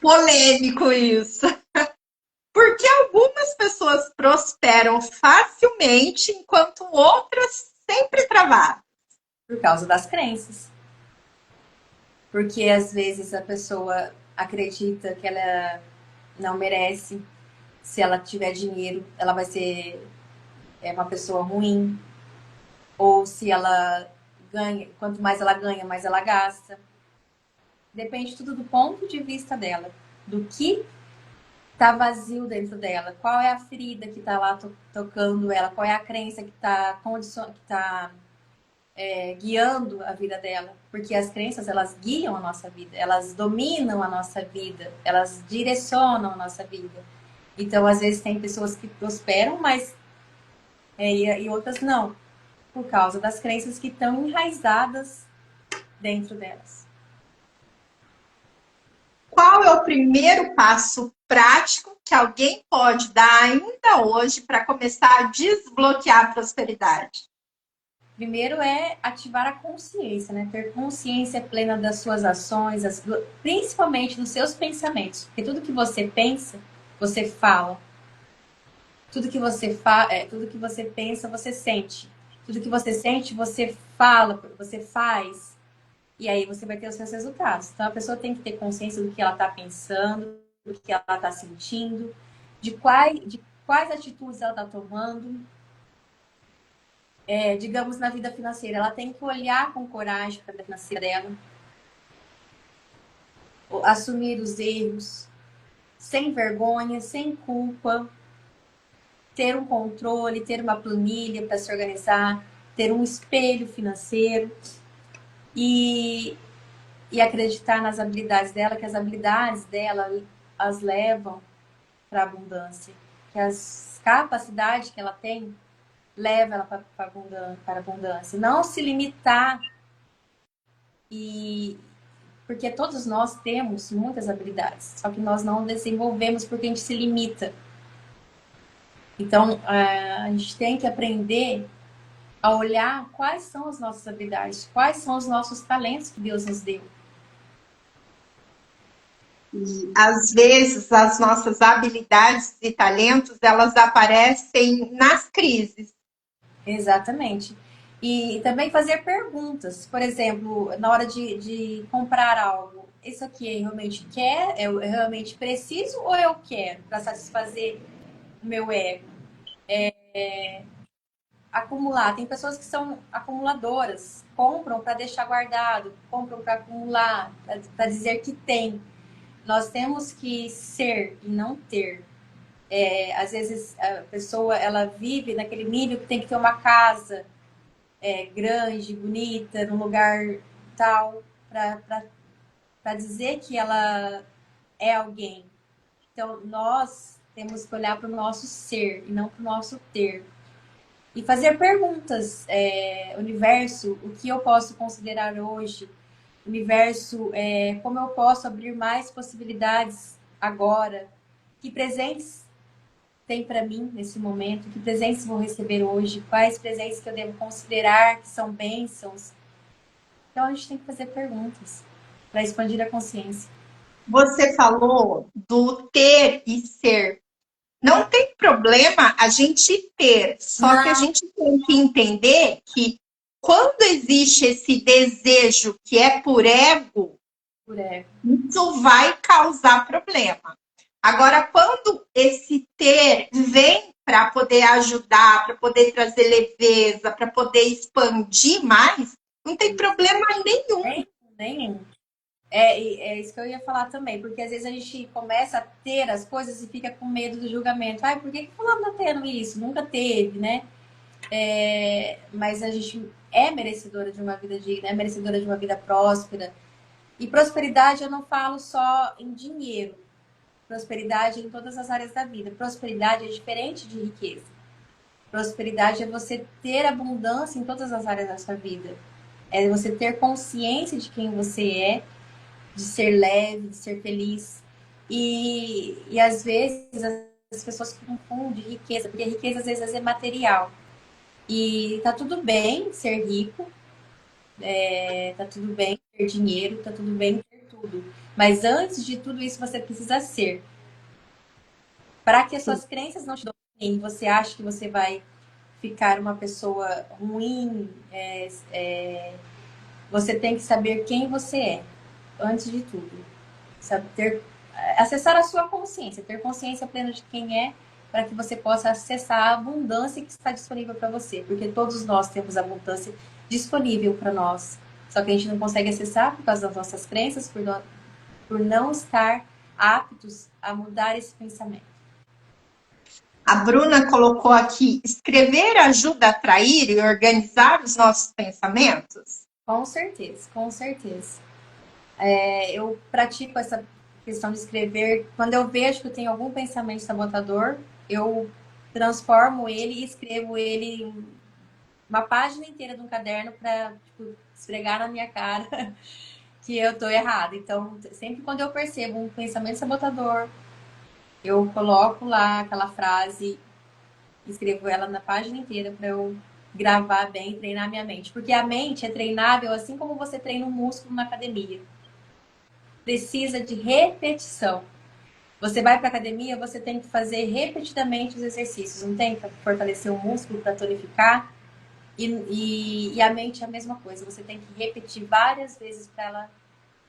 polêmico isso. Porque algumas pessoas prosperam facilmente, enquanto outras sempre travaram.
Por causa das crenças. Porque às vezes a pessoa acredita que ela não merece. Se ela tiver dinheiro, ela vai ser uma pessoa ruim. Ou se ela ganha, quanto mais ela ganha, mais ela gasta. Depende tudo do ponto de vista dela, do que tá vazio dentro dela, qual é a ferida que tá lá tocando ela, qual é a crença que tá guiando a vida dela, porque as crenças elas guiam a nossa vida, elas dominam a nossa vida, elas direcionam a nossa vida. Então, às vezes tem pessoas que prosperam, mas e outras não, por causa das crenças que estão enraizadas dentro delas.
Qual é o primeiro passo prático que alguém pode dar ainda hoje para começar a desbloquear a prosperidade?
Primeiro é ativar a consciência, né? Ter consciência plena das suas ações, principalmente dos seus pensamentos. Porque tudo que você pensa, você fala. Tudo que você pensa, você sente. Tudo que você sente, você fala, você faz. E aí você vai ter os seus resultados. Então a pessoa tem que ter consciência do que ela está pensando, do que ela está sentindo, de quais atitudes ela está tomando. Digamos, na vida financeira, ela tem que olhar com coragem para a vida financeira dela, assumir os erros, sem vergonha, sem culpa, ter um controle, ter uma planilha para se organizar, ter um espelho financeiro e acreditar nas habilidades dela, que as habilidades dela as levam para a abundância, que as capacidades que ela tem leva ela para a abundância. Não se limitar porque todos nós temos muitas habilidades, só que nós não desenvolvemos porque a gente se limita. Então, a gente tem que aprender a olhar quais são as nossas habilidades, quais são os nossos talentos que Deus nos deu.
E, às vezes, as nossas habilidades e talentos, elas aparecem nas crises.
Exatamente. E também fazer perguntas. Por exemplo, na hora de comprar algo, isso aqui eu realmente quero, eu realmente preciso ou eu quero para satisfazer o meu ego? Acumular. Tem pessoas que são acumuladoras, compram para deixar guardado, compram para acumular, para dizer que tem. Nós temos que ser e não ter. Às vezes a pessoa ela vive naquele nível que tem que ter uma casa grande, bonita, num lugar tal, para dizer que ela é alguém. Então, nós temos que olhar para o nosso ser e não para o nosso ter. E fazer perguntas. Universo, o que eu posso considerar hoje? Universo, como eu posso abrir mais possibilidades agora? Que presentes tem para mim nesse momento? Que presentes vou receber hoje? Quais presentes que eu devo considerar que são bênçãos? Então, a gente tem que fazer perguntas para expandir a consciência.
Você falou do ter e ser. Não tem problema a gente ter, só que a
Não,
gente tem que entender que quando existe esse desejo que é por ego, isso vai causar problema. Agora, quando esse ter vem para poder ajudar, para poder trazer leveza, para poder expandir mais, não tem problema nenhum.
Nenhum. É isso que eu ia falar também, porque às vezes a gente começa a ter as coisas e fica com medo do julgamento. Ai, por que fulano tá tendo isso? Nunca teve, né? Mas a gente é merecedora de uma vida digna, é merecedora de uma vida próspera. E prosperidade eu não falo só em dinheiro. Prosperidade em todas as áreas da vida. Prosperidade é diferente de riqueza. Prosperidade é você ter abundância em todas as áreas da sua vida. É você ter consciência de quem você é, de ser leve, de ser feliz. E às vezes as pessoas confundem riqueza, porque riqueza às vezes é material. E tá tudo bem ser rico, tá tudo bem ter dinheiro, tá tudo bem ter tudo. Mas antes de tudo isso, você precisa ser. Para que as suas crenças não te dominem, você acha que você vai ficar uma pessoa ruim, você tem que saber quem você é, antes de tudo. Sabe, acessar a sua consciência, ter consciência plena de quem é, para que você possa acessar a abundância que está disponível para você, porque todos nós temos abundância disponível para nós, só que a gente não consegue acessar por causa das nossas crenças, por não estar aptos a mudar esse pensamento.
A Bruna colocou aqui: escrever ajuda a atrair e organizar os nossos pensamentos?
Com certeza, com certeza. Eu pratico essa questão de escrever. Quando eu vejo que eu tenho algum pensamento sabotador, eu transformo ele e escrevo ele uma página inteira de um caderno para esfregar na minha cara que eu tô errada. Então, sempre quando eu percebo um pensamento sabotador, eu coloco lá aquela frase, escrevo ela na página inteira para eu gravar bem, treinar minha mente. Porque a mente é treinável assim como você treina um músculo na academia. Precisa de repetição. Você vai para academia, você tem que fazer repetidamente os exercícios, não tem? Para fortalecer o músculo, para tonificar. E a mente é a mesma coisa. Você tem que repetir várias vezes para ela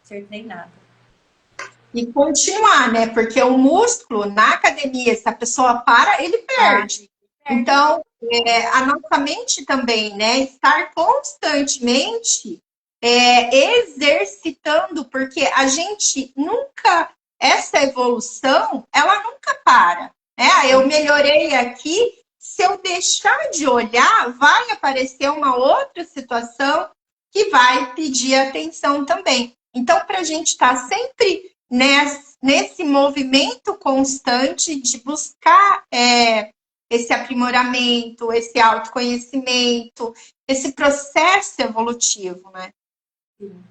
ser treinada.
E continuar, né? Porque o músculo na academia, se a pessoa para, ele perde. Então, a nossa mente também, né? Estar constantemente exercitando, porque a gente nunca, essa evolução, ela nunca para. Né? Eu melhorei aqui, se eu deixar de olhar, vai aparecer uma outra situação que vai pedir atenção também. Então, para a gente estar sempre nesse movimento constante de buscar esse aprimoramento, esse autoconhecimento, esse processo evolutivo, né?
Sim.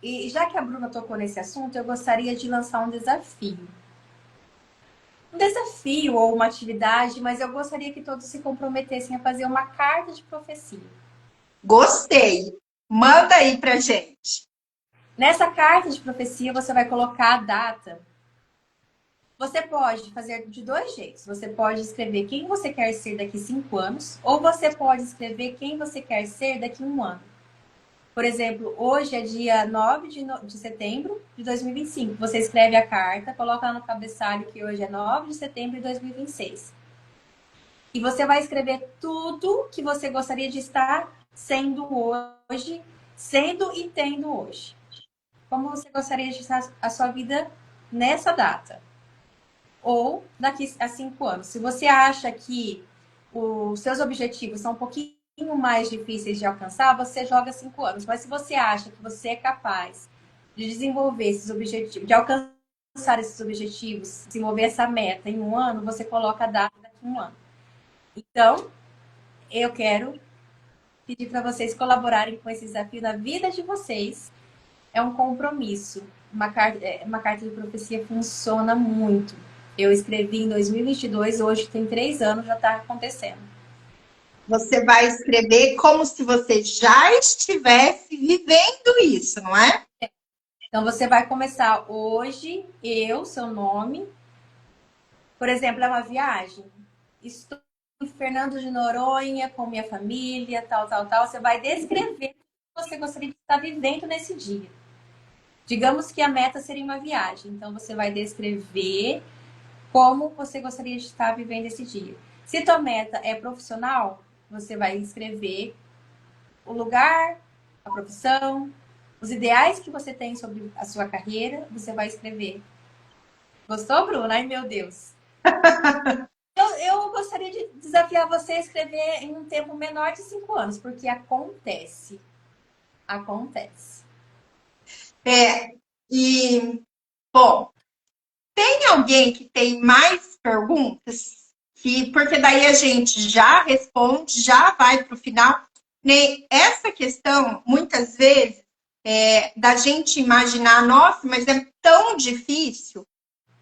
E já que a Bruna tocou nesse assunto, eu gostaria de lançar um desafio. Um desafio ou uma atividade, mas eu gostaria que todos se comprometessem a fazer uma carta de profecia.
Gostei. Manda aí pra gente.
Nessa carta de profecia, você vai colocar a data. Você pode fazer de dois jeitos. Você pode escrever quem você quer ser daqui 5 anos, ou você pode escrever quem você quer ser daqui 1 ano. Por exemplo, hoje é dia 9 de setembro de 2025. Você escreve a carta, coloca lá no cabeçalho que hoje é 9 de setembro de 2026. E você vai escrever tudo que você gostaria de estar sendo hoje, sendo e tendo hoje. Como você gostaria de estar a sua vida nessa data? Ou daqui a 5 anos. Se você acha que os seus objetivos são um pouquinho mais difíceis de alcançar, você joga 5 anos. Mas se você acha que você é capaz de desenvolver esses objetivos, de alcançar esses objetivos, desenvolver essa meta em 1 ano, você coloca a data daqui a 1 ano. Então, eu quero pedir para vocês colaborarem com esse desafio na vida de vocês. É um compromisso. Uma carta de profecia funciona muito. Eu escrevi em 2022, hoje tem 3 anos, já está acontecendo.
Você vai escrever como se você já estivesse vivendo isso, não é?
Então, você vai começar hoje, seu nome. Por exemplo, é uma viagem. Estou em Fernando de Noronha com minha família, tal, tal, tal. Você vai descrever o que você gostaria de estar vivendo nesse dia. Digamos que a meta seria uma viagem, então você vai descrever como você gostaria de estar vivendo esse dia. Se tua meta é profissional, você vai escrever o lugar, a profissão, os ideais que você tem sobre a sua carreira, você vai escrever. Gostou, Bruna? Ai, meu Deus. Eu gostaria de desafiar você a escrever em um tempo menor de 5 anos, porque acontece. Acontece.
Bom, tem alguém que tem mais perguntas? Porque daí a gente já responde, já vai para o final. Essa questão, muitas vezes, da gente imaginar, nossa, mas é tão difícil.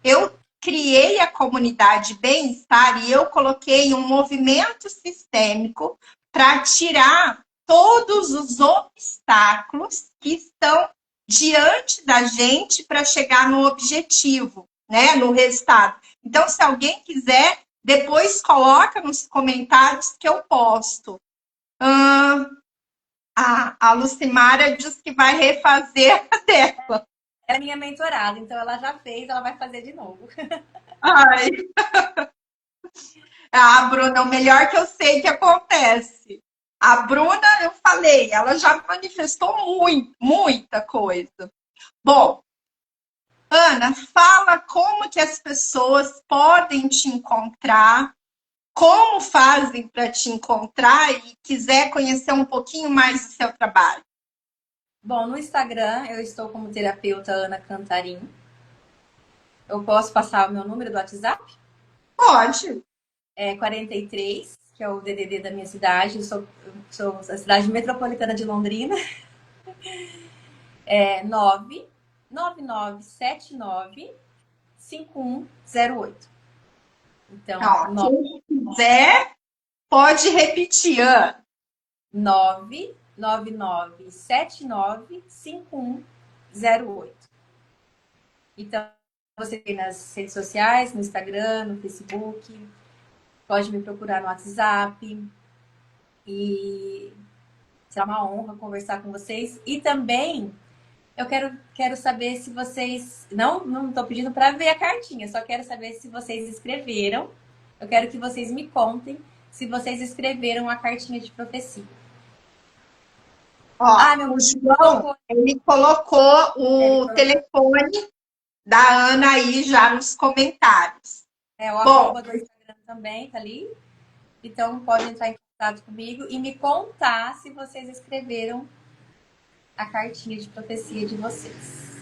Eu criei a comunidade Bem-Estar e eu coloquei um movimento sistêmico para tirar todos os obstáculos que estão diante da gente para chegar no objetivo, né, no resultado. Então, se alguém quiser, depois coloca nos comentários que eu posto. A Lucimara diz que vai refazer a dela.
Ela é minha mentorada, então ela já fez, ela vai fazer de novo.
Ai. Bruna, o melhor que eu sei que acontece. A Bruna, eu falei, ela já manifestou muita coisa. Bom, Ana, fala como que as pessoas podem te encontrar, como fazem para te encontrar e quiser conhecer um pouquinho mais do seu trabalho.
Bom, no Instagram eu estou como terapeuta Ana Cantarim. Eu posso passar o meu número do WhatsApp?
Pode.
É 43, que é o DDD da minha cidade. Eu sou da cidade metropolitana de Londrina. É 999795108. Então,
Ó, quem quiser, pode repetir, Ana.
999795108. Então, você tem nas redes sociais, no Instagram, no Facebook, pode me procurar no WhatsApp. E será uma honra conversar com vocês. E também eu quero saber se vocês. Não estou pedindo para ver a cartinha, só quero saber se vocês escreveram. Eu quero que vocês me contem se vocês escreveram a cartinha de profecia.
Ó, o João, ele colocou o telefone da Ana aí já nos comentários.
O arroba do Instagram também tá ali. Então, pode entrar em contato comigo e me contar se vocês escreveram a cartinha de profecia de vocês.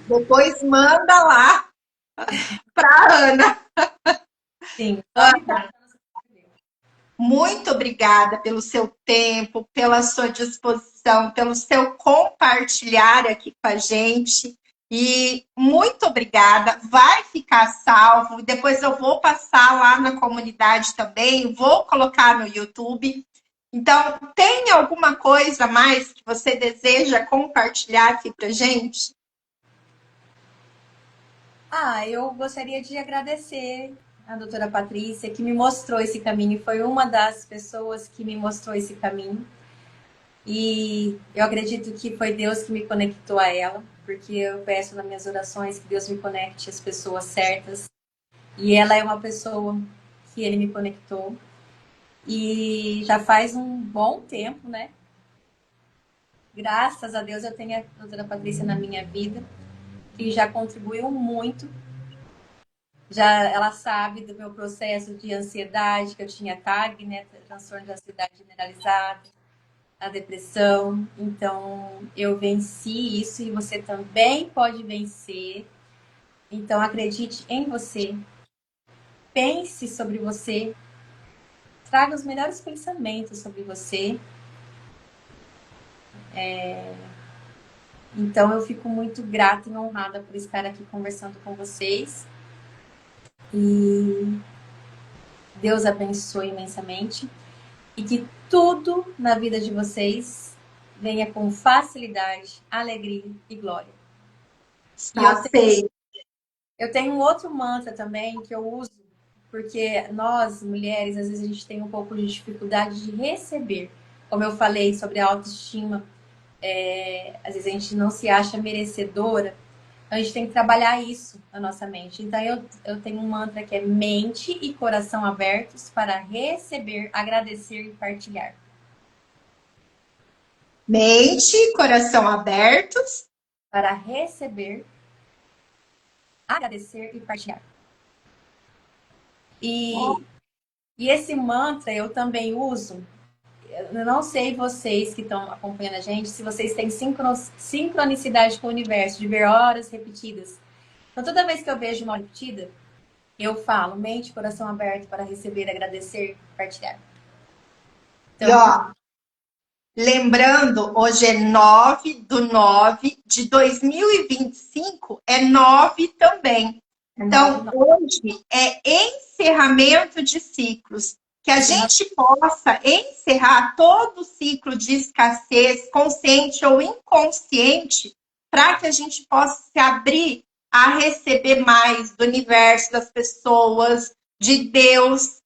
Depois manda lá para Ana.
Sim.
Ana, muito obrigada pelo seu tempo, pela sua disposição, pelo seu compartilhar aqui com a gente. E muito obrigada. Vai ficar salvo. Depois eu vou passar lá na comunidade também. Vou colocar no YouTube. Então, tem alguma coisa mais que você deseja compartilhar aqui pra gente?
Eu gostaria de agradecer a doutora Patrícia, que me mostrou esse caminho. Foi uma das pessoas que me mostrou esse caminho. E eu acredito que foi Deus que me conectou a ela, porque eu peço nas minhas orações que Deus me conecte às pessoas certas. E ela é uma pessoa que ele me conectou. E já faz um bom tempo, né? Graças a Deus eu tenho a doutora Patrícia na minha vida, que já contribuiu muito. Já ela sabe do meu processo de ansiedade, que eu tinha TAG, né? Transtorno de ansiedade generalizada, a depressão. Então, eu venci isso e você também pode vencer. Então, acredite em você. Pense sobre você. Traga os melhores pensamentos sobre você. Então, eu fico muito grata e honrada por estar aqui conversando com vocês. E Deus abençoe imensamente. E que tudo na vida de vocês venha com facilidade, alegria e glória.
Eu tenho
um outro mantra também que eu uso, porque nós, mulheres, às vezes a gente tem um pouco de dificuldade de receber. Como eu falei sobre a autoestima, às vezes a gente não se acha merecedora, a gente tem que trabalhar isso na nossa mente. Então eu tenho um mantra que é mente e coração abertos para receber, agradecer e partilhar.
Mente, coração abertos.
Para receber, agradecer e partilhar. E esse mantra eu também uso. Eu não sei vocês que estão acompanhando a gente, se vocês têm sincronicidade com o universo, de ver horas repetidas. Então, toda vez que eu vejo uma repetida, eu falo mente, coração aberto para receber, agradecer, partilhar.
Então, e ó, lembrando, hoje é 9/9/2025, é 9 também. Então, hoje é encerramento de ciclos. Que a gente possa encerrar todo o ciclo de escassez, consciente ou inconsciente, para que a gente possa se abrir a receber mais do universo, das pessoas, de Deus,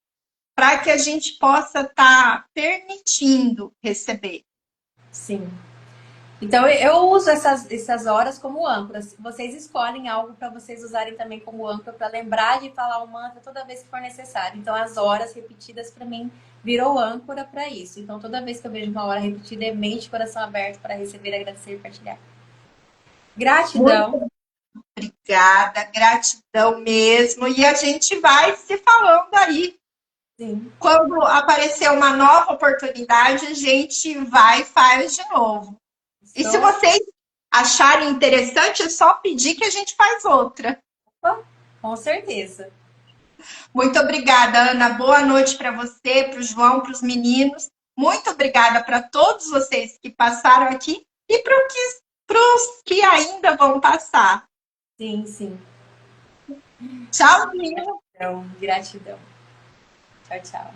para que a gente possa estar permitindo receber.
Sim. Então, eu uso essas horas como âncoras. Vocês escolhem algo para vocês usarem também como âncora, para lembrar de falar o mantra toda vez que for necessário. Então, as horas repetidas, para mim, virou âncora para isso. Então, toda vez que eu vejo uma hora repetida, é mente, coração aberto para receber, agradecer e partilhar. Gratidão.
Muito obrigada, gratidão mesmo. E a gente vai se falando aí.
Sim.
Quando aparecer uma nova oportunidade, a gente vai e faz de novo. E se vocês acharem interessante, é só pedir que a gente faz outra.
Opa, com certeza.
Muito obrigada, Ana. Boa noite para você, para o João, para os meninos. Muito obrigada para todos vocês que passaram aqui e para os que ainda vão passar.
Sim, sim.
Tchauzinho.
Gratidão. Tchau, tchau.